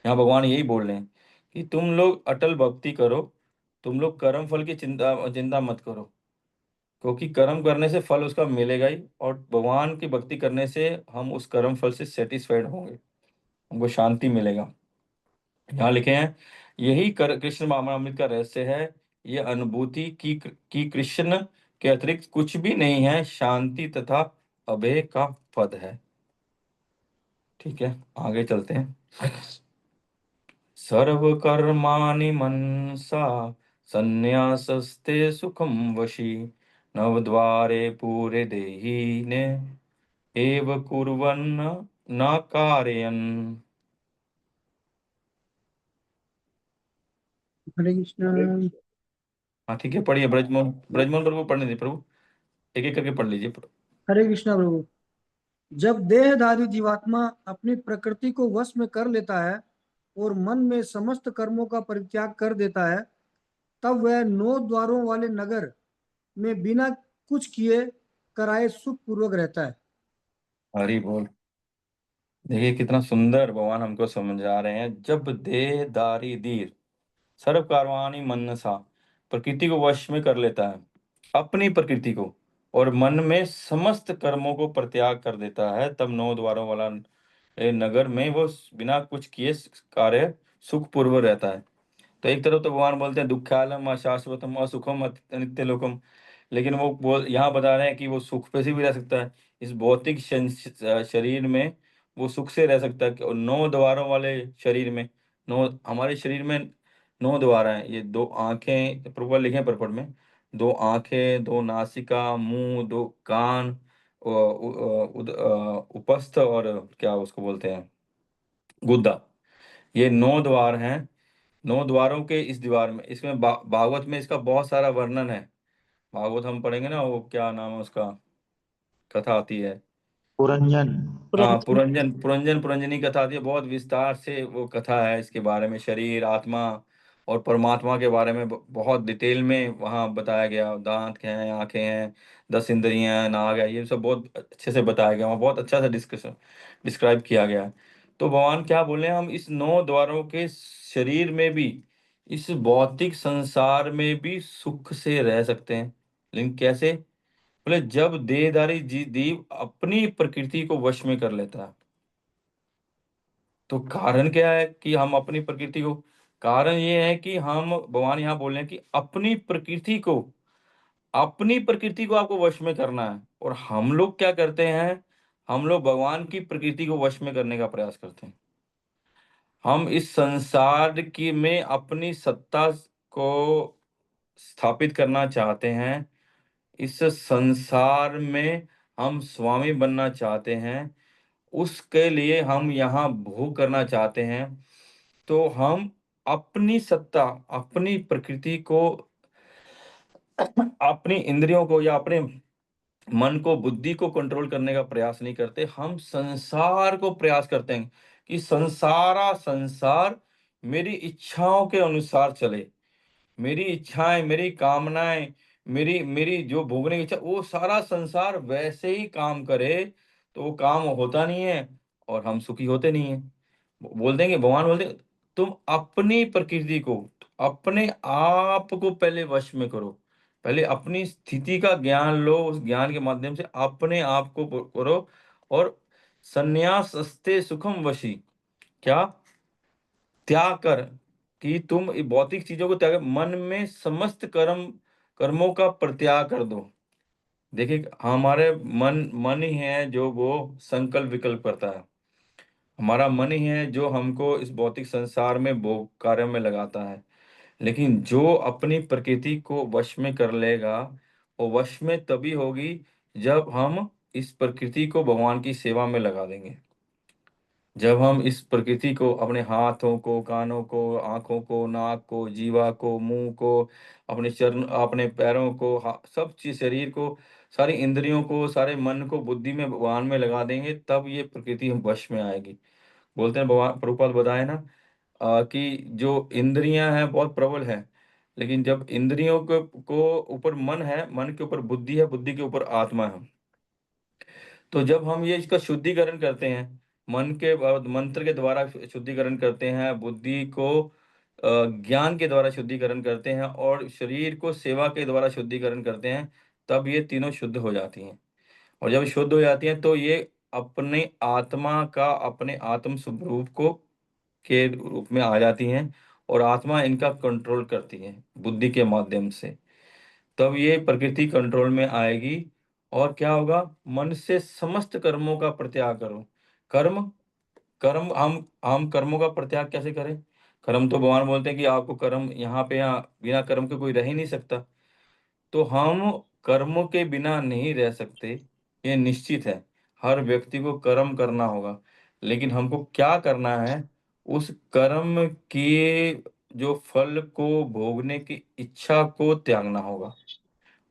यहाँ भगवान यही बोल रहे हैं कि तुम लोग अटल भक्ति करो, तुम लोग कर्म फल की चिंता चिंता मत करो, क्योंकि कर्म करने से फल उसका मिलेगा ही, और भगवान की भक्ति करने से हम उस कर्म फल से सेटिस्फाइड होंगे, हमको शांति मिलेगा। यहाँ लिखे हैं, यही कृष्ण भावनामृत का रहस्य है। ये अनुभूति की कृष्ण के अतिरिक्त कुछ भी नहीं है, शांति तथा अभय का पद है। ठीक है, आगे चलते हैं। सर्व कर्माणि मनसा संन्यासस्ते सुखम वशी, नवद्वारे पूरे देहिने एव कुर्वन्न न कारयन्। हरे कृष्णा। हाँ ठीक है, पढ़िए। ब्रजमोहन ब्रजमोहन प्रभु पढ़ने दीजिए, प्रभु एक एक करके पढ़ लीजिए। हरे कृष्णा प्रभु। जब देहधारी जीवात्मा अपनी प्रकृति को वश में कर लेता है और मन में समस्त कर्मों का परित्याग कर देता है, तब वह 9 द्वारों वाले नगर में बिना कुछ किए कराए सुख पूर्वक रहता है। हरि बोल। देखिए कितना सुंदर भगवान हमको समझा रहे हैं। जब देहधारी धीर सर्व कारवाणी मनसा, प्रकृति को वश में कर लेता है, अपनी प्रकृति को, और मन में समस्त कर्मों को परित्याग कर देता है, तब 9 द्वारों वाला नगर में वो बिना कुछ किए कार्य सुख पूर्व रहता है। तो एक तरफ तो भगवान बोलते हैं दुखालम अशाश्वतम असुखम अनित्य लोकम, लेकिन वो बोल यहाँ बता रहे हैं कि वो सुख पे से भी रह सकता है। इस भौतिक शरीर में वो सुख से रह सकता है। और 9 द्वारों वाले शरीर में, हमारे शरीर में 9 द्वार हैं। ये 2 आंखें, प्रॉपर लिखे परपट में, 2 आंखें, 2 नासिका, मुंह, 2 कान, उपस्थ, और क्या उसको बोलते हैं, गुद्दा। ये 9 द्वार हैं। 9 द्वारों के इस दीवार में, इसमें भागवत में इसका बहुत सारा वर्णन है। भागवत हम पढ़ेंगे ना, वो क्या नाम है उसका, कथा आती है। पुरंजन। हाँ, तुरंत। पुरंजन पुरंजन पुरंजनी कथा आती है। बहुत विस्तार से वो कथा है इसके बारे में, शरीर, आत्मा और परमात्मा के बारे में बहुत डिटेल में वहाँ बताया गया। दांत हैं, आंखें हैं, 10 इंद्रियां हैं, नाग है, ये सब बहुत अच्छे से बताया गया, वहाँ बहुत अच्छा से डिस्कशन डिस्क्राइब किया गया है। तो भगवान क्या बोले हैं, हम इस 9 द्वारों के शरीर में भी इस भौतिक संसार में भी सुख से रह सकते हैं। लेकिन कैसे? बोले जब देहधारी जीव अपनी प्रकृति को वश में कर लेता है। तो कारण क्या है कि हम अपनी प्रकृति को, कारण ये है कि हम, भगवान यहाँ बोल रहे हैं कि अपनी प्रकृति को आपको वश में करना है। और हम लोग क्या करते हैं? हम लोग भगवान की प्रकृति को वश में करने का प्रयास करते हैं। हम इस संसार की में अपनी सत्ता को स्थापित करना चाहते हैं। इस संसार में हम स्वामी बनना चाहते हैं। उसके लिए हम यहाँ भोग करना चाहते हैं। तो हम अपनी सत्ता, अपनी प्रकृति को, अपनी इंद्रियों को या अपने मन को, बुद्धि को कंट्रोल करने का प्रयास नहीं करते। हम संसार को प्रयास करते हैं कि संसार मेरी इच्छाओं के अनुसार चले। मेरी इच्छाएं, मेरी कामनाएं, मेरी मेरी जो भोगने की इच्छा, वो सारा संसार वैसे ही काम करे। तो वो काम होता नहीं है और हम सुखी होते नहीं है। बोल देंगे, भगवान बोल देंगे, तुम अपनी प्रकृति को, अपने आप को पहले वश में करो। पहले अपनी स्थिति का ज्ञान लो, उस ज्ञान के माध्यम से अपने आप को करो। और संन्यास अस्ते सुखम वशी, क्या? त्याग कर, कि तुम ये भौतिक चीजों को त्याग कर, मन में समस्त कर्मों का परित्याग कर दो। देखिए, हमारे मन ही है जो वो संकल्प विकल्प करता है। हमारा मन ही है जो हमको इस भौतिक संसार में भोग कार्य में लगाता है। लेकिन जो अपनी प्रकृति को वश में कर लेगा, वो वश में तभी होगी जब हम इस प्रकृति को भगवान की सेवा में लगा देंगे। जब हम इस प्रकृति को, अपने हाथों को, कानों को, आंखों को, नाक को, जीवा को, मुंह को, अपने चरण, अपने पैरों को, सब चीज, शरीर को, सारी इंद्रियों को, सारे मन को, बुद्धि में, भगवान में लगा देंगे, तब ये प्रकृति हम वश में आएगी। बोलते हैं, भगवान प्रभुपाद बताए ना, कि जो इंद्रियां हैं बहुत प्रबल है। लेकिन जब इंद्रियों को ऊपर मन है, मन के ऊपर बुद्धि है, बुद्धि के ऊपर आत्मा है। तो जब हम ये इसका शुद्धिकरण करते हैं, मन के मंत्र के द्वारा शुद्धिकरण करते हैं, बुद्धि को ज्ञान के द्वारा शुद्धिकरण करते हैं, और शरीर को सेवा के द्वारा शुद्धिकरण करते हैं, तब ये तीनों शुद्ध हो जाती हैं। और जब शुद्ध हो जाती हैं तो ये अपने आत्मा का, अपने आत्म स्वरूप को के रूप में आ जाती हैं। और आत्मा इनका कंट्रोल करती है बुद्धि के माध्यम से। तब ये प्रकृति कंट्रोल में आएगी। और क्या होगा? मन से समस्त कर्मों का परित्याग करो। कर्म कर्म हम कर्मों का परित्याग कैसे करें? कर्म तो भगवान बोलते हैं कि आपको कर्म, यहाँ पे, यहाँ बिना कर्म के कोई रह ही नहीं सकता। तो हम कर्मों के बिना नहीं रह सकते, ये निश्चित है। हर व्यक्ति को कर्म करना होगा। लेकिन हमको क्या करना है? उस कर्म के जो फल को भोगने की इच्छा को त्यागना होगा।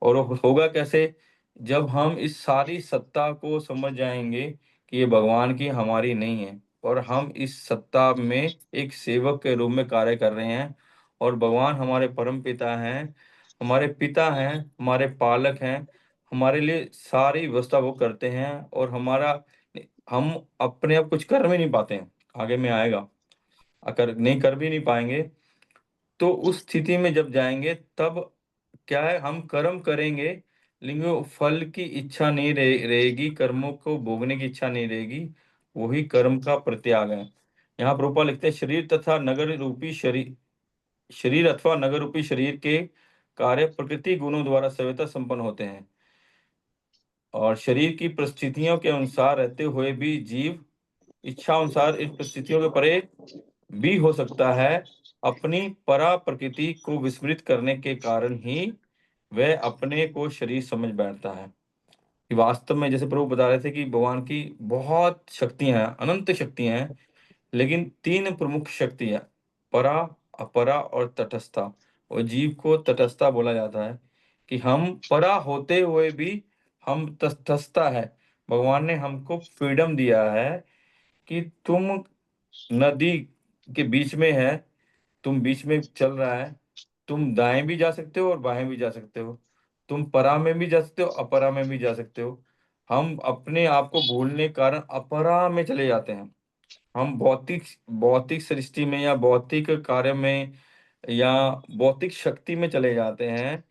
और वो होगा कैसे? जब हम इस सारी सत्ता को समझ जाएंगे कि ये भगवान की, हमारी नहीं है, और हम इस सत्ता में एक सेवक के रूप में कार्य कर रहे हैं। और भगवान हमारे परम पिता हैं, हमारे पिता हैं, हमारे पालक हैं, हमारे लिए सारी व्यवस्था वो करते हैं। और हम अपने आप कुछ कर भी नहीं पाते हैं, आगे में आएगा, अगर नहीं कर भी नहीं पाएंगे। तो उस स्थिति में जब जाएंगे, तब क्या है? हम कर्म करेंगे, लेकिन वो फल की इच्छा नहीं रहेगी, कर्मों को भोगने की इच्छा नहीं रहेगी। वही कर्म का प्रत्याग है। यहाँ प्रभुपाद लिखते हैं, शरीर अथवा नगर रूपी शरीर के कार्य प्रकृति गुणों द्वारा सव्यता संपन्न होते हैं। और शरीर की परिस्थितियों के अनुसार रहते हुए भी जीव इच्छा अनुसार इन परिस्थितियों के परे भी हो सकता है। अपनी परा प्रकृति को विस्मृत करने के कारण ही वह अपने को शरीर समझ बैठता है। कि वास्तव में, जैसे प्रभु बता रहे थे, कि भगवान की बहुत शक्तियां हैं, अनंत शक्तियां हैं। लेकिन तीन प्रमुख शक्ति है, परा, अपरा और तटस्था। और जीव को तटस्था बोला जाता है, कि हम परा होते हुए भी हम तटस्थता है। भगवान ने हमको फ्रीडम दिया है कि तुम नदी के बीच में है, तुम बीच में चल रहा है, तुम दाएं भी जा सकते हो और बाएं भी जा सकते हो, तुम परा में भी जा सकते हो, अपरा में भी जा सकते हो। हम अपने आप को भूलने के कारण अपरा में चले जाते हैं। हम भौतिक भौतिक सृष्टि में या भौतिक कार्य में या भौतिक शक्ति में चले जाते हैं,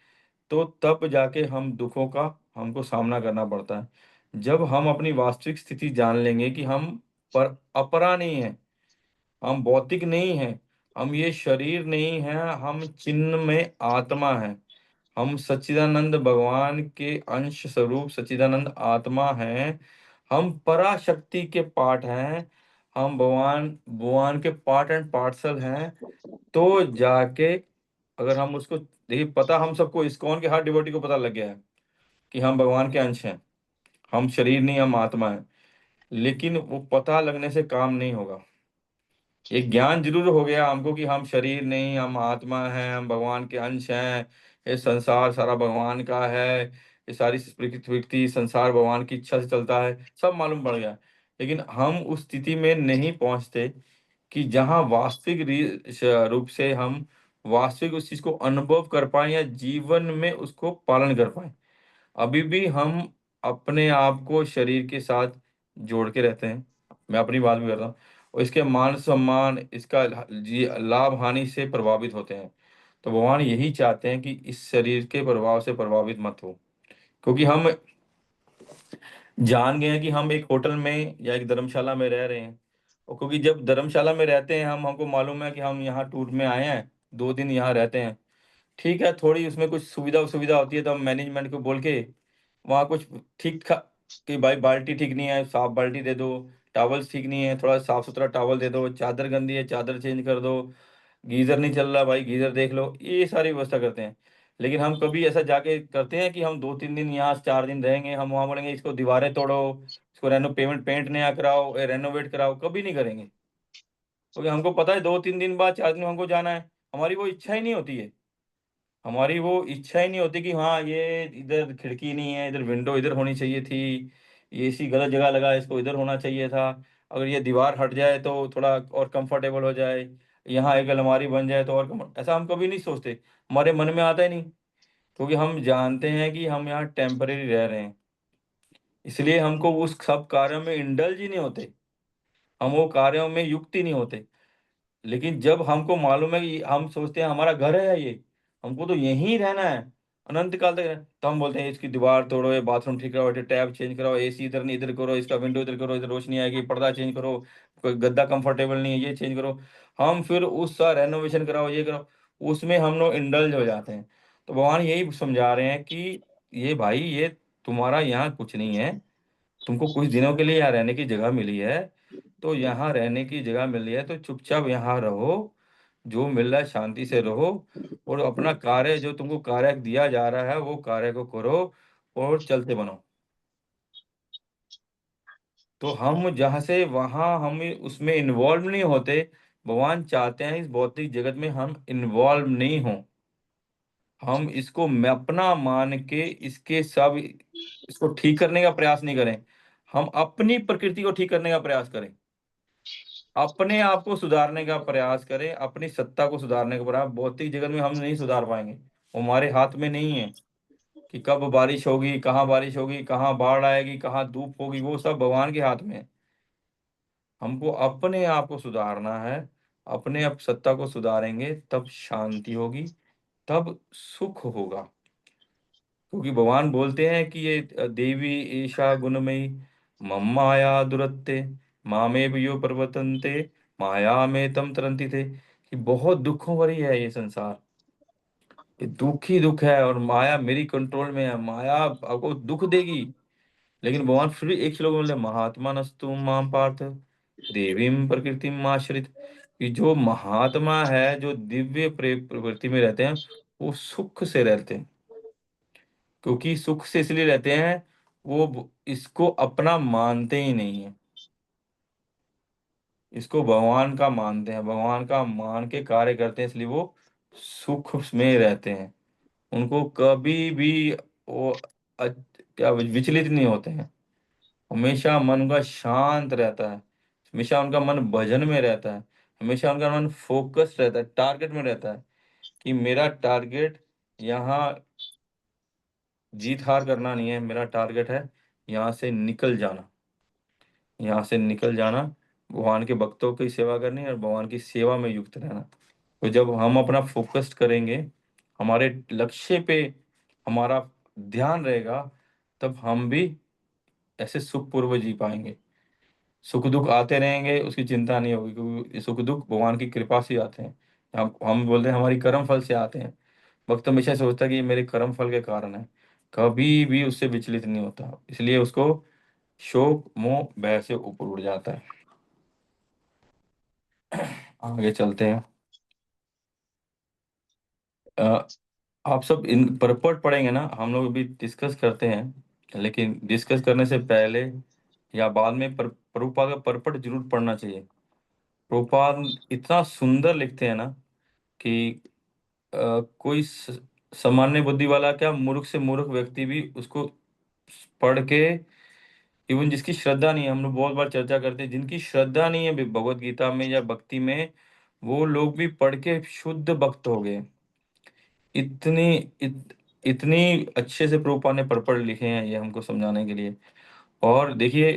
तो तब जाके हम दुखों का हमको सामना करना पड़ता है। जब हम अपनी वास्तविक स्थिति जान लेंगे कि हम पर अपरा नहीं है, हम भौतिक नहीं हैं, हम ये शरीर नहीं है, हम चिन्ह में आत्मा है, हम सच्चिदानंद भगवान के अंश स्वरूप सच्चिदानंद आत्मा हैं, हम पराशक्ति के पार्ट हैं, हम भगवान भगवान के पार्ट एंड पार्सल हैं। तो जाके अगर हम उसको देखिए, पता हम सबको इस्कॉन के हर डिवोटी को पता लग गया है कि हम भगवान के अंश हैं, हम शरीर नहीं, हम आत्मा है। लेकिन वो पता लगने से काम नहीं होगा। एक ज्ञान जरूर हो गया हमको कि हम शरीर नहीं, हम आत्मा हैं, हम भगवान के अंश हैं, ये संसार सारा भगवान का है, ये सारी प्रकृति संसार भगवान की इच्छा से चलता है, सब मालूम पड़ गया। लेकिन हम उस स्थिति में नहीं पहुंचते कि जहां वास्तविक रूप से हम वास्तविक उस चीज को अनुभव कर पाए या जीवन में उसको पालन कर पाए। अभी भी हम अपने आप को शरीर के साथ जोड़ के रहते हैं। मैं अपनी बात भी कर रहा हूँ। और इसके मान सम्मान, इसका जी लाभ हानि से प्रभावित होते हैं। तो भगवान यही चाहते हैं कि इस शरीर के प्रभाव से प्रभावित मत हो, क्योंकि हम जान गए हैं कि हम एक होटल में या एक धर्मशाला में रह रहे हैं। और क्योंकि जब धर्मशाला में रहते हैं हम, हमको मालूम है कि हम यहाँ टूर में आए हैं, 2 दिन यहाँ रहते हैं। ठीक है, थोड़ी उसमें कुछ सुविधा सुविधा होती है, तो हम मैनेजमेंट को बोल के वहाँ कुछ ठीक ठाक कि भाई बाल्टी ठीक नहीं है, साफ बाल्टी दे दो, टॉवल्स ठीक नहीं है, थोड़ा साफ सुथरा टॉवल दे दो, चादर गंदी है चादर चेंज कर दो, गीजर नहीं चल रहा भाई गीजर देख लो, ये सारी व्यवस्था करते हैं। लेकिन हम कभी ऐसा जाके करते हैं कि हम 2-3 दिन यहाँ 4 दिन रहेंगे, हम वहाँ बोलेंगे इसको दीवारें तोड़ो, इसको पेंट नया कराओ, रेनोवेट कराओ, कभी नहीं करेंगे। क्योंकि हमको पता है 2-3 दिन बाद 4 दिन हमको जाना है। हमारी वो इच्छा ही नहीं होती है, हमारी वो इच्छा ही नहीं होती कि हाँ ये इधर खिड़की नहीं है, इधर विंडो इधर होनी चाहिए थी, ये एसी गलत जगह लगा है, इसको इधर होना चाहिए था, अगर ये दीवार हट जाए तो थोड़ा और कंफर्टेबल हो जाए, यहाँ एक अलमारी बन जाए तो और ऐसा हम कभी नहीं सोचते, हमारे मन में आता ही नहीं। क्योंकि हम जानते हैं कि हम यहाँ टेम्परेरी रह रहे हैं, इसलिए हमको उस सब कार्यों में इंडल्ज ही नहीं होते, हम वो कार्यों में युक्त ही नहीं होते। लेकिन जब हमको मालूम है कि हम सोचते हैं हमारा घर है ये, हमको तो यहीं रहना है, अनंत काल तक तो हम बोलते हैं इसकी दीवार तोड़ो, ये बाथरूम ठीक कराओ, ये टैप चेंज कराओ, एसी इधर नहीं इधर करो, इसका विंडो इधर करो, इधर रोशनी आएगी, पर्दा चेंज करो, कोई गद्दा कंफर्टेबल नहीं है ये चेंज करो। हम फिर उस रेनोवेशन कराओ, ये करो, उसमें हम लोग इंडल्ज हो जाते हैं। तो भगवान यही समझा रहे हैं कि ये भाई ये तुम्हारा यहाँ कुछ नहीं है, तुमको कुछ दिनों के लिए यहाँ रहने की जगह मिली है, तो यहाँ रहने की जगह मिली है तो चुपचाप यहाँ रहो, जो मिल रहा है शांति से रहो, और अपना कार्य जो तुमको कार्य दिया जा रहा है वो कार्य को करो और चलते बनो। तो हम जहाँ से वहाँ हम उसमें इन्वॉल्व नहीं होते। भगवान चाहते हैं इस भौतिक जगत में हम इन्वॉल्व नहीं हों, हम इसको मैं अपना मान के इसके सब इसको ठीक करने का प्रयास नहीं करें, हम अपनी प्रकृति को ठीक करने का प्रयास करें, अपने आप को सुधारने का प्रयास करें, अपनी सत्ता को सुधारने का प्रयास। भौतिक जगत में हम नहीं सुधार पाएंगे, वो हमारे हाथ में नहीं है कि कब बारिश होगी, कहाँ बारिश होगी, कहाँ बाढ़ आएगी, कहाँ धूप होगी, वो सब भगवान के हाथ में है। हमको अपने आप को सुधारना है, अपने आप सत्ता को सुधारेंगे तब शांति होगी, तब सुख होगा। क्योंकि भगवान बोलते हैं कि ये देवी ईशा गुणमयी मम माया दुरत्ते मामेव यो प्रवर्तन्ते माया में तम तरंती थे, कि बहुत दुखों भरी है ये संसार, ये दुख ही दुख है और माया मेरी कंट्रोल में है, माया आपको दुख देगी। लेकिन भगवान फिर भी एक श्लोक में बोले महात्मा नस्तु माम पार्थ देवीम प्रकृति आश्रित, कि जो महात्मा है जो दिव्य प्रवृत्ति में रहते हैं वो सुख से रहते हैं। क्योंकि सुख से इसलिए रहते हैं, वो इसको अपना मानते ही नहीं है, इसको भगवान का मानते हैं, भगवान का मान के कार्य करते हैं, इसलिए वो सुख में रहते हैं। उनको कभी भी वो क्या विचलित नहीं होते हैं, हमेशा मन उनका शांत रहता है, हमेशा उनका मन भजन में रहता है, हमेशा उनका मन फोकस रहता है, टारगेट में रहता है, कि मेरा टारगेट यहाँ जीत हार करना नहीं है, मेरा टारगेट है यहाँ से निकल जाना, यहाँ से निकल जाना, भगवान के भक्तों की सेवा करनी और भगवान की सेवा में युक्त रहना। तो जब हम अपना फोकस करेंगे, हमारे लक्ष्य पे हमारा ध्यान रहेगा, तब हम भी ऐसे सुखपूर्वक जी पाएंगे। सुख दुख आते रहेंगे, उसकी चिंता नहीं होगी, क्योंकि सुख दुख भगवान की कृपा से आते हैं। हम बोलते हैं हमारी कर्म फल से आते हैं। भक्त हमेशा सोचता है कि ये मेरे कर्म फल के कारण है, कभी भी उससे विचलित नहीं होता, इसलिए उसको शोक मोह भय से ऊपर उड़ जाता है। आगे चलते हैं। अ, आप सब इन परपट पढ़ेंगे ना, हम लोग अभी डिस्कस करते हैं, लेकिन डिस्कस करने से पहले या बाद में प्रभुपाद का परपट जरूर पढ़ना चाहिए। प्रभुपाद इतना सुंदर लिखते हैं ना कि कोई सामान्य बुद्धि वाला क्या, मूर्ख से मूर्ख व्यक्ति भी उसको पढ़ के, इवन जिसकी श्रद्धा नहीं है, हम लोग बहुत बार चर्चा करते हैं, जिनकी श्रद्धा नहीं है भगवत गीता में या भक्ति में, वो लोग भी पढ़ के शुद्ध भक्त हो गए। इतनी इतनी अच्छे से प्रभुपाद ने परपट लिखे हैं ये हमको समझाने के लिए। और देखिए,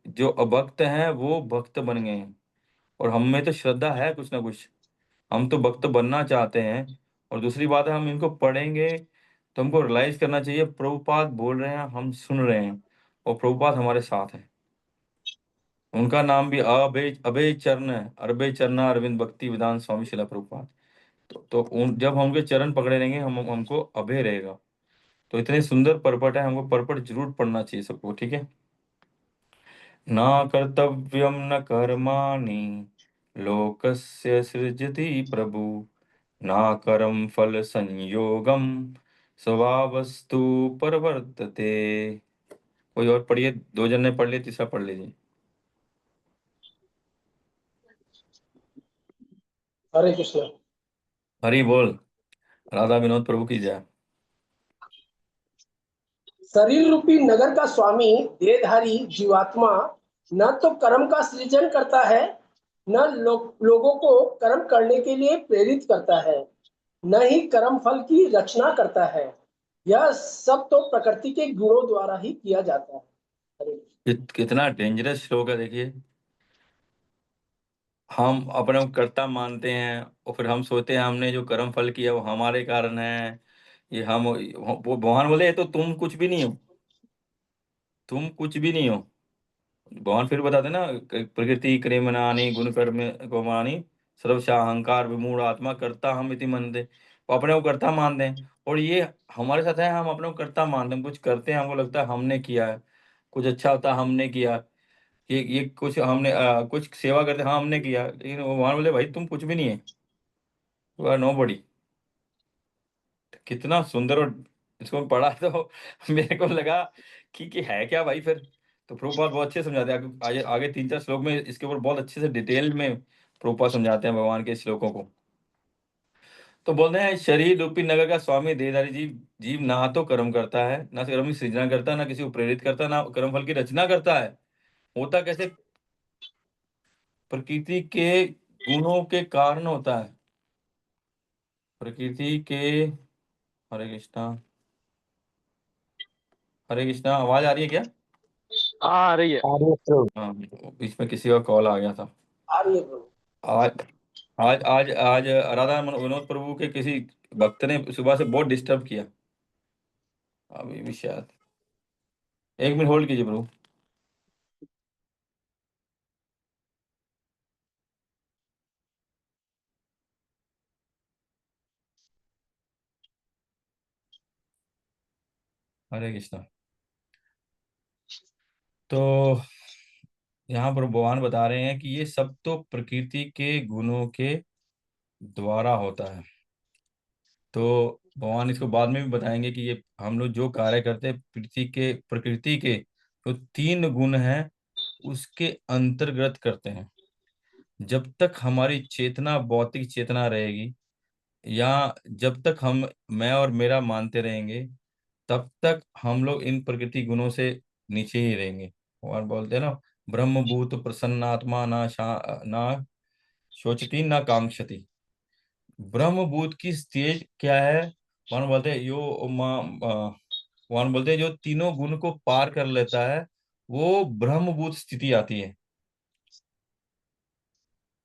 जो अभक्त हैं वो भक्त बन गए हैं, और हम में तो श्रद्धा है कुछ ना कुछ, हम तो भक्त बनना चाहते हैं। और दूसरी बात है, हम इनको पढ़ेंगे तो हमको रियलाइज करना चाहिए प्रभुपाद बोल रहे हैं, हम सुन रहे हैं, और प्रभुपाद हमारे साथ है। उनका नाम भी अभय अभय चरण है, अभय चरण अरविंद भक्ति विधान स्वामी शिला प्रभुपाद। तो जब हम उनके चरण पकड़े रहेंगे, हमको अभय रहेगा। तो इतने सुंदर परपट है, हमको परपट जरूर पढ़ना चाहिए सबको, ठीक है। ना कर्तव्यम न कर्माणि लोकस्य सृजति प्रभु, ना कर्म फल संयोगम स्वभावस्तु परवर्तते। कोई और पढ़िए, दो जन ने पढ़ लिया, तीसरा पढ़ लीजिए। हरे कृष्ण। हरि बोल, राधा विनोद प्रभु की जय। शरीर रूपी नगर का स्वामी देहधारी जीवात्मा न तो कर्म का सृजन करता है, न लोगों को कर्म करने के लिए प्रेरित करता है, न ही कर्म फल की रचना करता है। यह सब तो प्रकृति के गुणों द्वारा ही किया जाता है। हरे कृष्ण। कितना डेंजरस श्लोक है, देखिए। हम अपने को कर्ता मानते हैं, और फिर हम सोचते हैं हमने जो कर्म फल किया वो हमारे कारण है। ये हम वो भगवान बोले, ये तो तुम कुछ भी नहीं हो, तुम कुछ भी नहीं हो। भगवान फिर बताते ना, प्रकृति क्रियमाणानि गुण कर्म कर्माणि सर्वशः अहंकार विमूढ़ आत्मा कर्ता हम इति मनते। वो अपने को कर्ता मानते हैं, और ये हमारे साथ है, हम अपने को कर्ता मानते हैं, कुछ करते हैं हमको लगता है हमने किया है, कुछ अच्छा होता है हमने किया, ये कुछ हमने कुछ सेवा करते हैं, हाँ हमने किया, लेकिन वो भगवान बोले भाई तुम कुछ भी नहीं है, यू आर नो बडी। कितना सुंदर। और इसको मैं पढ़ा तो मेरे को लगा कि है क्या भाई फिर। तो प्रभुपाद बहुत अच्छे समझाते हैं, आगे आगे 3-4 श्लोक में इसके ऊपर बहुत अच्छे से डिटेल में प्रभुपाद समझाते हैं भगवान के श्लोकों को। तो बोलते हैं, शरीर रूपी नगर का स्वामी देहधारी जीव जीव ना तो कर्म करता है, ना कर्म की सृजना करता, ना किसी को प्रेरित करता, ना कर्म फल की रचना करता है। होता कैसे, प्रकृति के गुणों के कारण होता है, प्रकृति के। हरे कृष्णा, हरे कृष्णा, आवाज आ रही है क्या? आ रही है। हाँ, बीच में किसी का कॉल आ गया था। आ रही है प्रभु। आज आज आज आज राधा विनोद प्रभु के किसी भक्त ने सुबह से बहुत डिस्टर्ब किया, अभी भी शायद। 1 मिनट होल्ड कीजिए प्रभु। हरे कृष्णा। तो यहाँ पर भगवान बता रहे हैं कि ये सब तो प्रकृति के गुणों के द्वारा होता है। तो भगवान इसको बाद में भी बताएंगे कि ये हम लोग जो कार्य करते हैं, प्रकृति के जो 3 गुण हैं उसके अंतर्गत करते हैं। जब तक हमारी चेतना भौतिक चेतना रहेगी, या जब तक हम मैं और मेरा मानते रहेंगे, तब तक हम लोग इन प्रकृति गुणों से नीचे ही रहेंगे। और बोलते हैं ना, ब्रह्मभूत प्रसन्नात्मा ना शोचती ना कांक्षति। ब्रह्मभूत की स्टेज क्या है? वन बोलते हैं वन बोलते हैं जो तीनों गुण को पार कर लेता है, वो ब्रह्मभूत स्थिति आती है।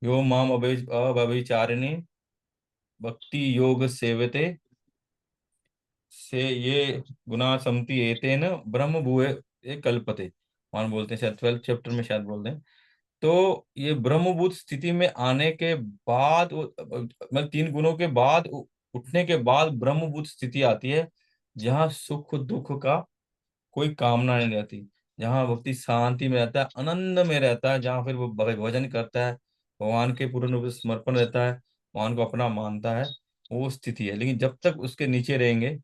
यो माम अभिचारिणी भक्ति योग सेवते से ये गुना समति एतेन ब्रह्म भूए ये कल्पते। मान बोलते हैं शायद 12th चैप्टर में शायद बोलते हैं। तो ये ब्रह्मभूत स्थिति में आने के बाद मतलब 3 गुणों के बाद उठने के बाद ब्रह्मभूत स्थिति आती है, जहाँ सुख दुख का कोई कामना नहीं रहती, जहाँ व्यक्ति शांति में रहता है, आनंद में रहता है, जहाँ फिर वो भजन करता है, भगवान के पूर्ण रूप से समर्पण रहता है, भगवान को अपना मानता है, वो स्थिति है। लेकिन जब तक उसके नीचे रहेंगे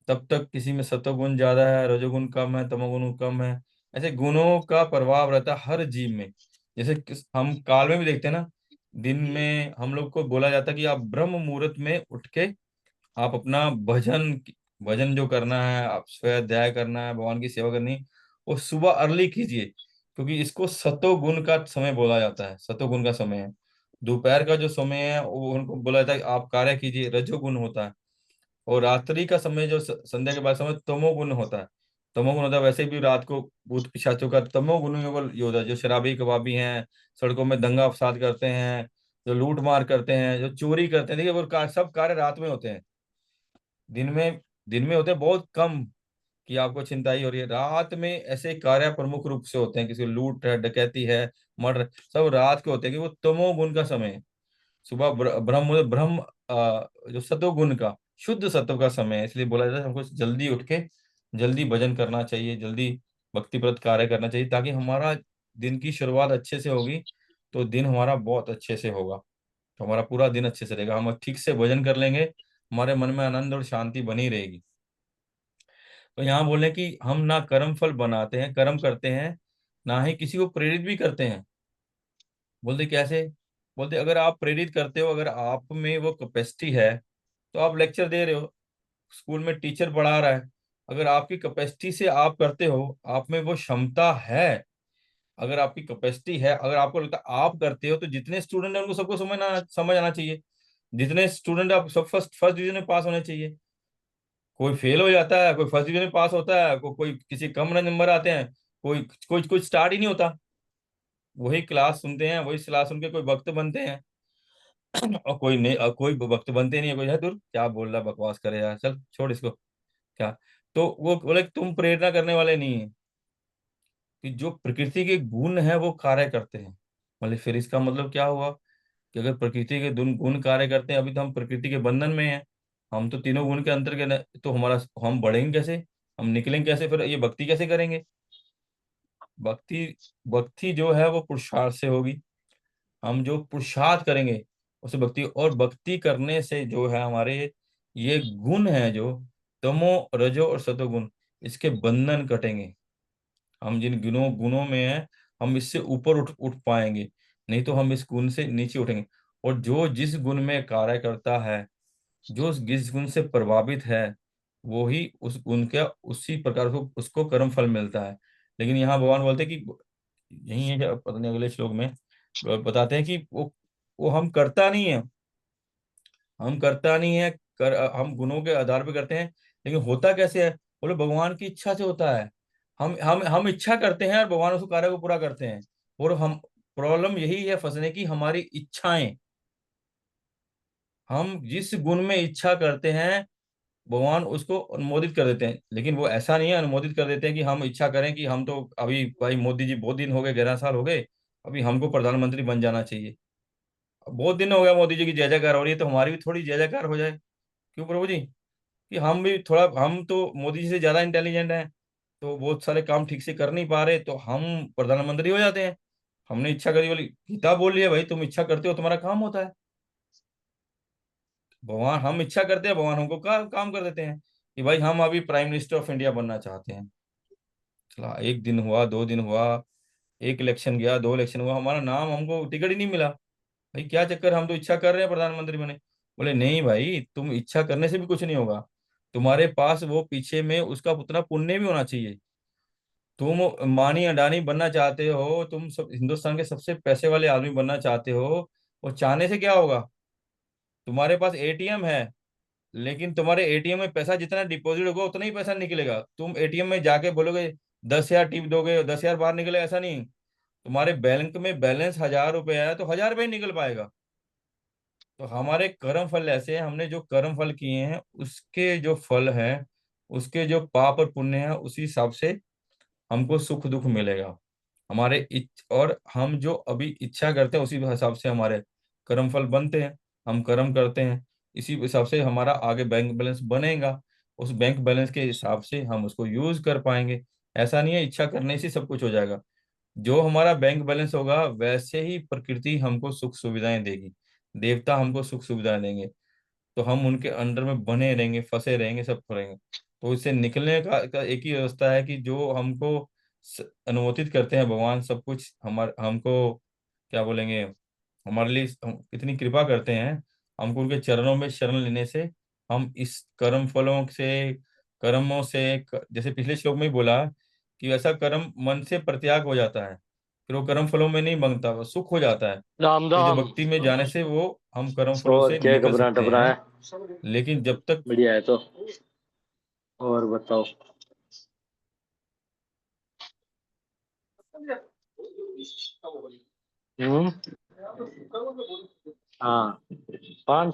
तब तक किसी में सत्वगुण ज्यादा है, रजोगुण कम है, तमोगुण कम है, ऐसे गुणों का प्रभाव रहता है हर जीव में। जैसे हम काल में भी देखते हैं ना, दिन में हम लोग को बोला जाता है कि आप ब्रह्म मुहूर्त में उठ के आप अपना भजन भजन जो करना है, आप स्वाध्याय करना है, भगवान की सेवा करनी है, वो सुबह अर्ली कीजिए, क्योंकि इसको सतोगुण का समय बोला जाता है, सतोगुण का समय है। दोपहर का जो समय है वो उनको बोला जाता है कि आप कार्य कीजिए, रजोगुण होता है। और रात्रि का समय जो संध्या के बाद समय तमोगुण होता है। तमोगुण होता है, वैसे भी रात को भूत पिशाचों का तमोगुण योद्धा जो शराबी कबाबी हैं, सड़कों में दंगा फसाद करते हैं, जो लूट मार करते हैं, जो चोरी करते हैं, देखिए वो सब कार्य रात में होते हैं। दिन में होते हैं बहुत कम कि आपको चिंता ही हो रही है। रात में ऐसे कार्य प्रमुख रूप से होते हैं, किसी को लूट है, डकैती है, मर्डर, सब रात के होते हैं, कि वो तमोगुण का समय है। सुबह ब्रह्म ब्रह्म जो सतोगुण का शुद्ध सत्व का समय है, इसलिए बोला जाता है हमको जल्दी उठ के जल्दी भजन करना चाहिए, जल्दी भक्तिप्रद कार्य करना चाहिए, ताकि हमारा दिन की शुरुआत अच्छे से होगी तो दिन हमारा बहुत अच्छे से होगा, तो हमारा पूरा दिन अच्छे से रहेगा, हम ठीक से भजन कर लेंगे, हमारे मन में आनंद और शांति बनी रहेगी। तो यहाँ बोले कि हम ना कर्म फल बनाते हैं, कर्म करते हैं, ना ही किसी को प्रेरित भी करते हैं। बोलते कैसे? बोलते अगर आप प्रेरित करते हो, अगर आप में वो कैपेसिटी है, तो आप लेक्चर दे रहे हो, स्कूल में टीचर पढ़ा रहा है, अगर आपकी कैपेसिटी से आप करते हो, आप में वो क्षमता है, अगर आपकी कैपेसिटी है, अगर आपको लगता है आप करते हो, तो जितने स्टूडेंट हैं उनको सबको समझ आना चाहिए। जितने स्टूडेंट आप सब फर्स्ट फर्स्ट डिवीजन में पास होने चाहिए। कोई फेल हो जाता है, कोई फर्स्ट डिवीजन में पास होता है, कोई किसी कम नंबर आते हैं, कोई कोई कोई स्टार्ट ही नहीं होता। वही क्लास सुनते हैं, वही क्लास सुन के कोई वक्त बनते हैं और कोई नहीं, कोई वक्त बनते नहीं है, कोई है दूर क्या बोल रहा बकवास करे यार, चल छोड़ इसको क्या। तो वो बोले कि तुम प्रेरणा करने वाले नहीं है, कि जो प्रकृति के गुण है वो कार्य करते हैं। मतलब फिर इसका मतलब क्या हुआ कि अगर प्रकृति के गुण गुण कार्य करते हैं, अभी तो हम प्रकृति के बंधन में हैं, हम तो तीनों गुण के अंतर्गत हैं, तो हमारा हम बढ़ेंगे कैसे, हम निकलेंगे कैसे, फिर ये भक्ति कैसे करेंगे? भक्ति भक्ति जो है वो पुरुषार्थ से होगी। हम जो पुरुषार्थ करेंगे उसे भक्ति, और भक्ति करने से जो है हमारे ये गुण है जो तमो रजो और सतोगुण, इसके बंधन कटेंगे। हम जिन गुणों गुणों में है, हम इससे ऊपर उठ उठ पाएंगे, नहीं तो हम इस गुण से नीचे उठेंगे। और जो जिस गुण में कार्य करता है, जो जिस गुण से प्रभावित है, वो ही उस गुण का उसी प्रकार को उसको कर्म फल मिलता है। लेकिन यहाँ भगवान बोलते हैं कि यही है, क्या पता नहीं अगले श्लोक में बताते हैं कि वो हम करता नहीं है, हम करता नहीं है, हम गुणों के आधार पे करते हैं। लेकिन होता कैसे है? बोले भगवान की इच्छा से होता है। हम इच्छा करते हैं और भगवान उस कार्य को पूरा करते हैं। और हम प्रॉब्लम यही है फंसने की, हमारी इच्छाएं, हम जिस गुण में इच्छा करते हैं भगवान उसको अनुमोदित कर देते हैं। लेकिन वो ऐसा नहीं है अनुमोदित कर देते हैं कि हम इच्छा करें कि हम तो अभी भाई मोदी जी बहुत दिन हो गए, 11 साल हो गए, अभी हमको प्रधानमंत्री बन जाना चाहिए। अब बहुत दिन हो गया मोदी जी की जय जयकार हो रही है, तो हमारी भी थोड़ी जय जयकार हो जाए। क्यों प्रभु जी? कि हम भी थोड़ा, हम तो मोदी जी से ज्यादा इंटेलिजेंट हैं, तो बहुत सारे काम ठीक से कर नहीं पा रहे, तो हम प्रधानमंत्री हो जाते हैं। हमने इच्छा करी, बोली गीता बोल रही है भाई तुम इच्छा करते हो तुम्हारा काम होता है। भगवान, हम इच्छा करते हैं, भगवान हमको काम कर देते हैं कि भाई हम अभी प्राइम मिनिस्टर ऑफ इंडिया बनना चाहते हैं। चला, 1 दिन हुआ, 2 दिन हुआ, एक इलेक्शन गया, 2 इलेक्शन हुआ, हमारा नाम, हमको टिकट ही नहीं मिला। भाई क्या चक्कर, हम तो इच्छा कर रहे हैं प्रधानमंत्री बने। बोले नहीं भाई, तुम इच्छा करने से भी कुछ नहीं होगा, तुम्हारे पास वो पीछे में उसका उतना पुण्य भी होना चाहिए। तुम मानी अडानी बनना चाहते हो, तुम सब हिंदुस्तान के सबसे पैसे वाले आदमी बनना चाहते हो, और चाहने से क्या होगा? तुम्हारे पास एटीएम है, लेकिन तुम्हारे एटीएम में पैसा जितना डिपॉजिट होगा उतना ही पैसा निकलेगा। तुम एटीएम में जाके बोलोगे 10,000 टिप दोगे, 10,000 बाहर निकलेगा, ऐसा नहीं। तुम्हारे बैंक में बैलेंस 1,000 रुपए है तो 1,000 रुपये ही निकल पाएगा। तो हमारे कर्म फल ऐसे हैं, हमने जो कर्म फल किए हैं उसके जो फल है, उसके जो पाप और पुण्य है, उसी हिसाब से हमको सुख दुख मिलेगा। और हम जो अभी इच्छा करते हैं उसी हिसाब से हमारे कर्म फल बनते हैं। हम कर्म करते हैं, इसी हिसाब से हमारा आगे बैंक बैलेंस बनेगा। उस बैंक बैलेंस के हिसाब से हम उसको यूज कर पाएंगे। ऐसा नहीं है इच्छा करने से सब कुछ हो जाएगा। जो हमारा बैंक बैलेंस होगा वैसे ही प्रकृति हमको सुख सुविधाएं देगी, देवता हमको सुख सुविधाएं देंगे। तो हम उनके अंडर में बने रहेंगे, फंसे रहेंगे, सब करेंगे। तो इससे निकलने का एक ही रास्ता है कि जो हमको अनुमोदित करते हैं भगवान, सब कुछ हमको क्या बोलेंगे, हमारे लिए इतनी कृपा करते हैं, हमको उनके चरणों में शरण लेने से हम इस कर्म फलों से, कर्मों से, जैसे पिछले श्लोक में ही बोला कि ऐसा कर्म मन से प्रत्याग हो जाता है, फिर वो कर्म फलों में नहीं मांगता, वो सुख हो जाता है। राम फिर जो राम। भक्ति में जाने से वो हम कर्म फलों और से क्या निकल घबरा सकते टबरा हैं। है? लेकिन जब तक बढ़िया है तो। और बताओ। हम्म। हाँ। 5।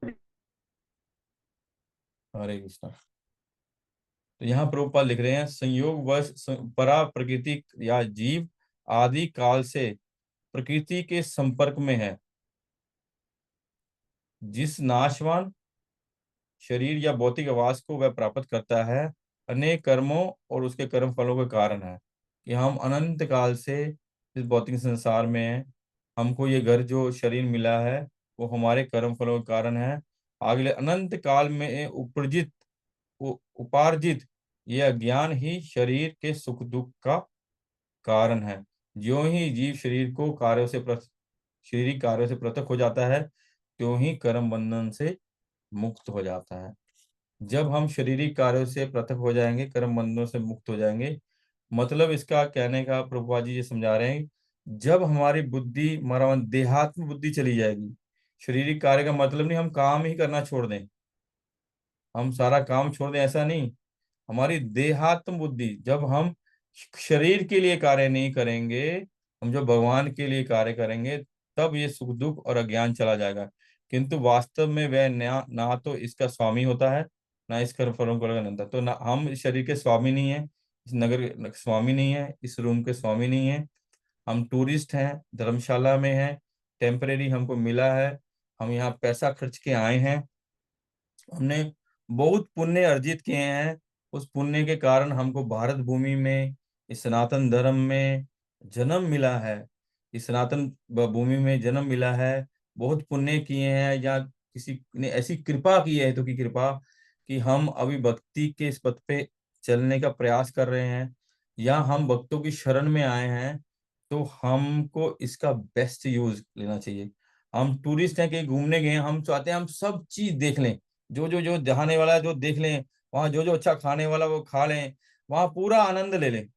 हरे कृष्णा। तो यहाँ प्रभुपाद लिख रहे हैं, संयोग वश परा प्रकृति या जीव आदि काल से प्रकृति के संपर्क में है। जिस नाशवान शरीर या भौतिक आवास को वह प्राप्त करता है, अनेक कर्मों और उसके कर्म फलों के कारण है कि हम अनंत काल से इस भौतिक संसार में हैं। हमको ये घर जो शरीर मिला है वो हमारे कर्म फलों के कारण है। अगले अनंत काल में उपार्जित ये अज्ञान ही शरीर के सुख दुख का कारण है। ज्यों ही जीव शरीरिक कार्यों से पृथक हो जाता है, त्यों ही कर्म बंधन से मुक्त हो जाता है। जब हम शारीरिक कार्यों से पृथक हो जाएंगे, कर्म बंधनों से मुक्त हो जाएंगे, मतलब इसका कहने का प्रभुपाद जी ये समझा रहे हैं, जब हमारी बुद्धि, हमारा देहात्म बुद्धि चली जाएगी। शारीरिक कार्य का मतलब नहीं हम काम ही करना छोड़ दें, हम सारा काम छोड़ दें, ऐसा नहीं। हमारी देहात्म बुद्धि, जब हम शरीर के लिए कार्य नहीं करेंगे, हम जो भगवान के लिए कार्य करेंगे, तब ये सुख दुख और अज्ञान चला जाएगा। किंतु वास्तव में वह ना तो इसका स्वामी होता है, ना इस कर्म फलों को लगता। तो ना हम इस शरीर के स्वामी नहीं है, इस नगर के स्वामी नहीं है, इस रूम के स्वामी नहीं है। हम टूरिस्ट हैं, धर्मशाला में हैं, टेम्परेरी हमको मिला है, हम यहाँ पैसा खर्च के आए हैं। हमने बहुत पुण्य अर्जित किए हैं, उस पुण्य के कारण हमको भारत भूमि में, इस सनातन धर्म में जन्म मिला है। इस सनातन भूमि में जन्म मिला है, बहुत पुण्य किए हैं, या किसी ने ऐसी कृपा की है तो की कृपा कि हम अभी भक्ति के इस पथ पे चलने का प्रयास कर रहे हैं, या हम भक्तों की शरण में आए हैं। तो हमको इसका बेस्ट यूज लेना चाहिए। हम टूरिस्ट हैं, कहीं घूमने गए हैं, हम चाहते हैं हम सब चीज देख लें, जो जहाने वाला है जो देख लें, वहां जो अच्छा खाने वाला वो खा लें, वहां पूरा आनंद ले लें।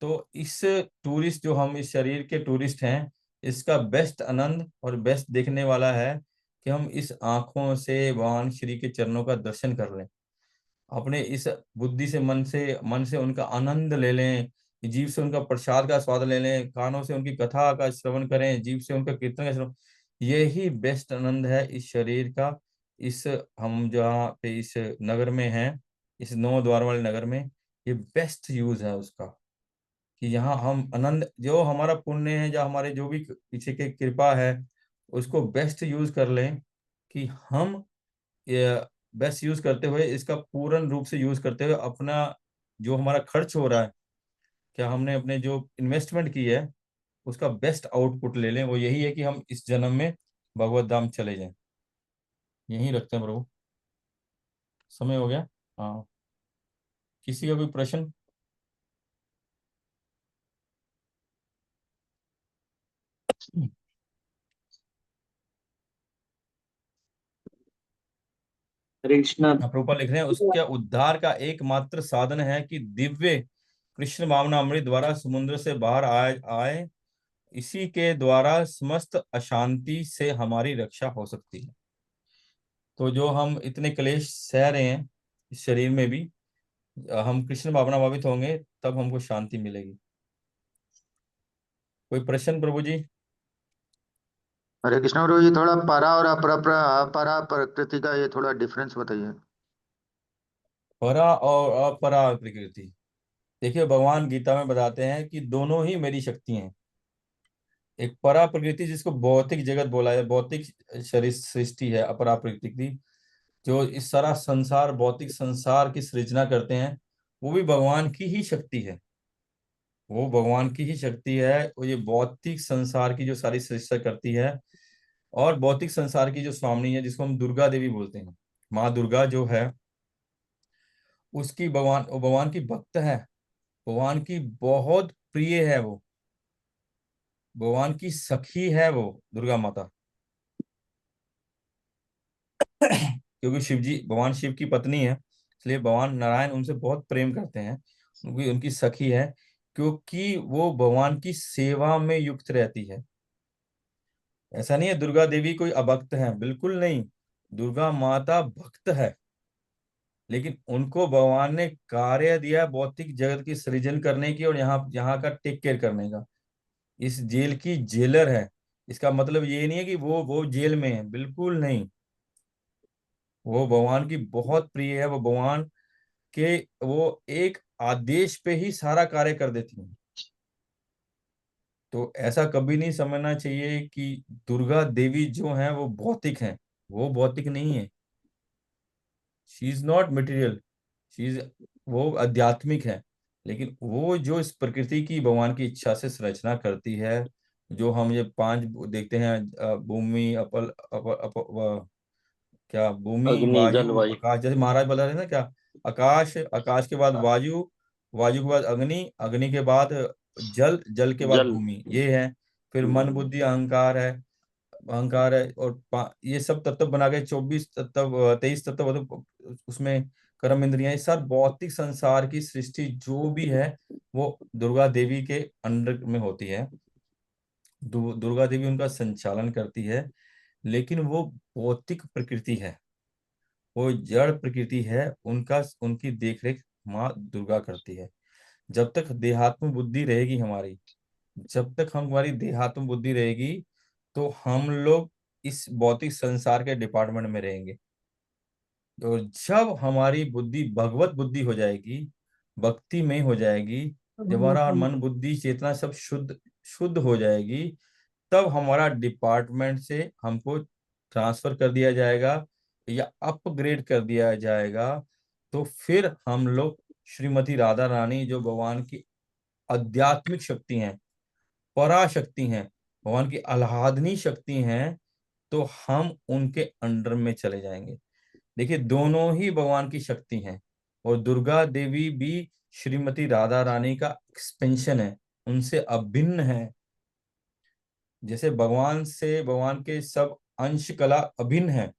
तो इस टूरिस्ट, जो हम इस शरीर के टूरिस्ट हैं, इसका बेस्ट आनंद और बेस्ट देखने वाला है कि हम इस आंखों से भगवान श्री के चरणों का दर्शन कर लें, अपने इस बुद्धि से, मन से उनका आनंद ले लें, जीव से उनका प्रसाद का स्वाद ले लें, कानों से उनकी कथा का श्रवण करें, जीव से उनका कीर्तन का श्रवण। यही बेस्ट आनंद है इस शरीर का। इस हम जहाँ पे इस नगर में हैं, इस 9 द्वार वाले नगर में, ये बेस्ट यूज है उसका कि यहाँ हम आनंद, जो हमारा पुण्य है, जो हमारे जो भी पीछे की कृपा है, उसको बेस्ट यूज कर लें कि हम ये बेस्ट यूज करते हुए, इसका पूर्ण रूप से यूज करते हुए, अपना जो हमारा खर्च हो रहा है, क्या हमने अपने जो इन्वेस्टमेंट की है उसका बेस्ट आउटपुट ले लें। वो यही है कि हम इस जन्म में भगवत धाम चले जाएं। यही रखते हैं प्रभु। समय हो गया। हाँ, किसी का कोई प्रश्न? हरे कृष्णा। प्रभुपाद लिख रहे हैं, उसके उद्धार का एकमात्र साधन है कि दिव्य कृष्ण भावना अमृत द्वारा समुद्र से बाहर आए आए। इसी के द्वारा समस्त अशांति से हमारी रक्षा हो सकती है। तो जो हम इतने क्लेश सह रहे हैं इस शरीर में भी, हम कृष्ण भावना भावित होंगे तब हमको शांति मिलेगी। कोई प्रश्न प्रभु जी? हरे कृष्ण गुरु जी, थोड़ा परा और अपरा प्रकृति का ये थोड़ा डिफरेंस बताइए। परा और अपरा प्रकृति, देखिए भगवान गीता में बताते हैं कि दोनों ही मेरी शक्ति हैं। एक परा प्रकृति जिसको भौतिक जगत बोला है, भौतिक शरीर सृष्टि है, अपरा प्रकृति जो इस सारा संसार भौतिक संसार की सृजना करते हैं, वो भी भगवान की ही शक्ति है। वो भगवान की ही शक्ति है। वो ये भौतिक संसार की जो सारी सृष्टि करती है, और भौतिक संसार की जो स्वामिनी है जिसको हम दुर्गा देवी बोलते हैं, माँ दुर्गा जो है, उसकी भगवान, वो भगवान की भक्त है, भगवान की बहुत प्रिय है, वो भगवान की सखी है वो दुर्गा माता। क्योंकि शिव जी भगवान शिव की पत्नी है, इसलिए भगवान नारायण उनसे बहुत प्रेम करते हैं, उनकी उनकी सखी है, क्योंकि वो भगवान की सेवा में युक्त रहती है। ऐसा नहीं है दुर्गा देवी कोई अभक्त है, बिल्कुल नहीं, दुर्गा माता भक्त है, लेकिन उनको भगवान ने कार्य दिया भौतिक जगत की सृजन करने की और यहाँ यहाँ का टेक केयर करने का। इस जेल की जेलर है। इसका मतलब ये नहीं है कि वो जेल में है, बिल्कुल नहीं। वो भगवान की बहुत प्रिय है, वो भगवान के वो एक आदेश पे ही सारा कार्य कर देती है। तो ऐसा कभी नहीं समझना चाहिए कि दुर्गा देवी जो है वो भौतिक है, वो भौतिक नहीं है। She is not material, she is, वो आध्यात्मिक है। लेकिन वो जो इस प्रकृति की भगवान की इच्छा से संरचना करती है, जो हम ये पांच देखते हैं, भूमि अपल क्या, भूमि अग्नि जल वायु वायु। आकाश, जैसे महाराज बता रहे हैं ना, क्या आकाश, आकाश के बाद वायु, वायु के बाद अग्नि, अग्नि के बाद जल, जल के बाद जल। भूमि, ये है। फिर मन बुद्धि अहंकार है, अहंकार है, और ये सब तत्व बना के 24 तत्व, 23 तत्व, मतलब उसमें कर्म इंद्रियां, ये सब भौतिक संसार की सृष्टि जो भी है वो दुर्गा देवी के अंडर में होती है। दुर्गा देवी उनका संचालन करती है, लेकिन वो भौतिक प्रकृति है, वो जड़ प्रकृति है, उनका उनकी देखरेख माँ दुर्गा करती है। जब तक देहात्म बुद्धि रहेगी हमारी, जब तक हमारी देहात्म बुद्धि रहेगी, तो हम लोग इस भौतिक संसार के डिपार्टमेंट में रहेंगे। और जब हमारी बुद्धि भगवत बुद्धि हो जाएगी, भक्ति में हो जाएगी, जब हमारा मन बुद्धि चेतना सब शुद्ध शुद्ध हो जाएगी, तब हमारा डिपार्टमेंट से हमको ट्रांसफर कर दिया जाएगा या अपग्रेड कर दिया जाएगा। तो फिर हम लोग श्रीमती राधा रानी जो भगवान की आध्यात्मिक शक्ति हैं, पराशक्ति हैं, भगवान की आह्लादनी शक्ति हैं, तो हम उनके अंडर में चले जाएंगे। देखिए दोनों ही भगवान की शक्ति हैं, और दुर्गा देवी भी श्रीमती राधा रानी का एक्सपेंशन है, उनसे अभिन्न है। जैसे भगवान से भगवान के सब अंश कला अभिन्न है,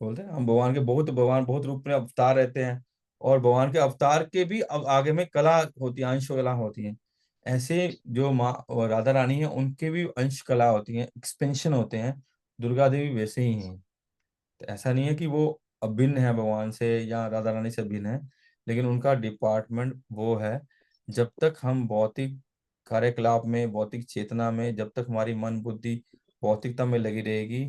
बोलते हैं हम भगवान के बहुत, भगवान बहुत रूप में अवतार रहते हैं, और भगवान के अवतार के भी अब आगे में कला होती है, अंश कला होती है। ऐसे जो माँ और राधा रानी है उनके भी अंश कला होती है, एक्सपेंशन होते हैं। दुर्गा देवी वैसे ही हैं। तो ऐसा नहीं है कि वो अभिन्न है भगवान से या राधा रानी से अभिन्न है, लेकिन उनका डिपार्टमेंट वो है। जब तक हम भौतिक कार्यकलाप में, भौतिक चेतना में, जब तक हमारी मन बुद्धि भौतिकता में लगी रहेगी,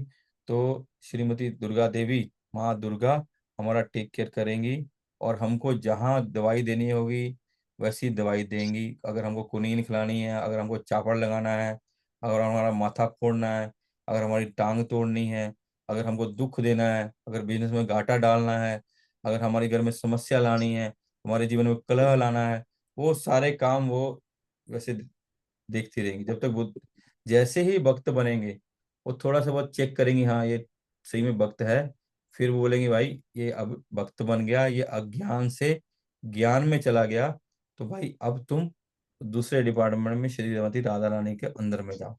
तो श्रीमती दुर्गा देवी, माँ दुर्गा हमारा टेक केयर करेंगी, और हमको जहाँ दवाई देनी होगी वैसी दवाई देंगी। अगर हमको कुनीन खिलानी है, अगर हमको चापड़ लगाना है, अगर हमारा माथा फोड़ना है, अगर हमारी टांग तोड़नी है, अगर हमको दुख देना है, अगर बिजनेस में घाटा डालना है, अगर हमारे घर में समस्या लानी है, हमारे जीवन में कलह लाना है, वो सारे काम वो वैसे देखती रहेंगी। जब तक वो, जैसे ही भक्त बनेंगे, वो थोड़ा सा बहुत चेक करेंगी, हाँ ये सही में भक्त है, फिर वो बोलेंगे भाई ये अब भक्त बन गया, ये अज्ञान से ज्ञान में चला गया, तो भाई अब तुम दूसरे डिपार्टमेंट में श्रीमती राधा रानी के अंदर में जाओ।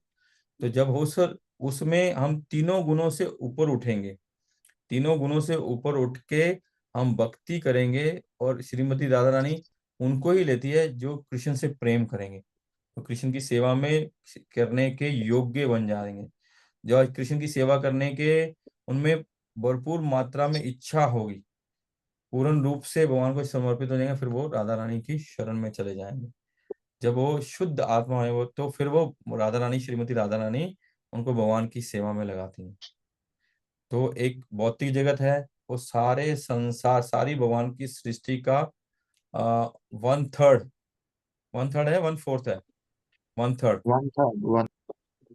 तो जब हो सर, उसमें हम तीनों गुणों से ऊपर उठेंगे, तीनों गुणों से ऊपर उठ के हम भक्ति करेंगे, और श्रीमती राधा रानी उनको ही लेती है जो कृष्ण से प्रेम करेंगे, तो कृष्ण की सेवा में करने के योग्य बन जाएंगे। जो कृष्ण की सेवा करने के उनमें भरपूर मात्रा में इच्छा होगी, पूर्ण रूप से भगवान को समर्पित हो जाएंगे, फिर वो राधा रानी की शरण में चले जाएंगे। जब वो शुद्ध आत्मा है वो, तो फिर वो राधा रानी, श्रीमती राधा रानी उनको भगवान की सेवा में लगाती हैं। तो एक भौतिक जगत है, वो सारे संसार, सारी भगवान की सृष्टि का 1/3, 1/3 है, 1/4 है, 1/3,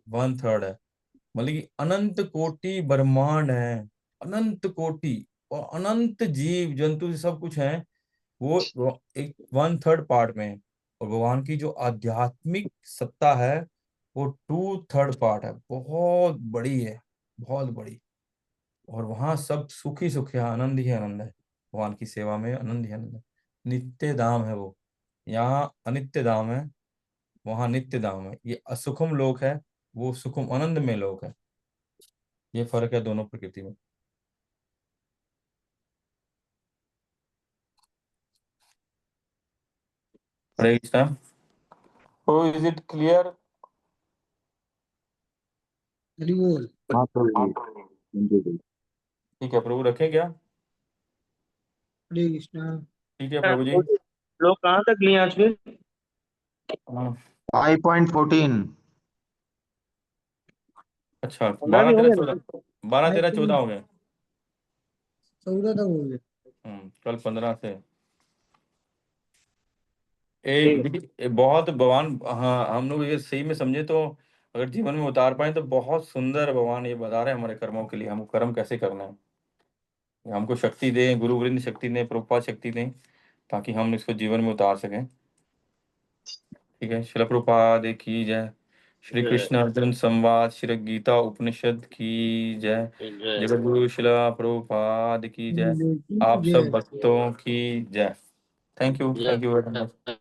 1/3 है। मतलब कि अनंत कोटि ब्रह्मांड है, अनंत कोटि, और अनंत जीव जंतु सब कुछ है, वो एक 1/3 पार्ट में है। और भगवान की जो आध्यात्मिक सत्ता है वो 2/3 पार्ट है, बहुत बड़ी है, बहुत बड़ी। और वहां सब सुखी सुख है, आनंद ही आनंद है, भगवान की सेवा में आनंद ही आनंद है। नित्य धाम है वो, यहाँ अनित्य धाम है, वहां नित्य धाम है। ये असुखम लोक है, वो सुखम आनंद में लोक है। ये फर्क है दोनों प्रकृति में। Hare Krishna. Oh is it clear? Hari बोल। हाँ प्रभु। ठीक है प्रभु, रखें क्या? हरे कृष्णा। ठीक है प्रभु जी। लोग कहाँ तक लिए आज फिर? हाँ, 5.14। अच्छा, 15 भी 12 हो 13 गए 14, 12 13 14 हो गए। 14 तक हो गए। कल 15 से ठीक है। बहुत भगवान, हाँ हम लोग ये सही में समझे तो अगर जीवन में उतार पाए तो बहुत सुंदर भगवान ये बता रहे हैं हमारे कर्मों के लिए, हमको कर्म कैसे करना है। हमको शक्ति दें, गुरु वृंद शक्ति दें, प्रभुपाद शक्ति दें, ताकि हम इसको जीवन में उतार सकें। ठीक है, श्रील प्रभुपाद की जय। श्री कृष्ण अर्जुन संवाद, श्री गीता उपनिषद की जय। जगत गुरु शिला प्रभुपाद की जय। आप सब भक्तों की जय। Thank you very much.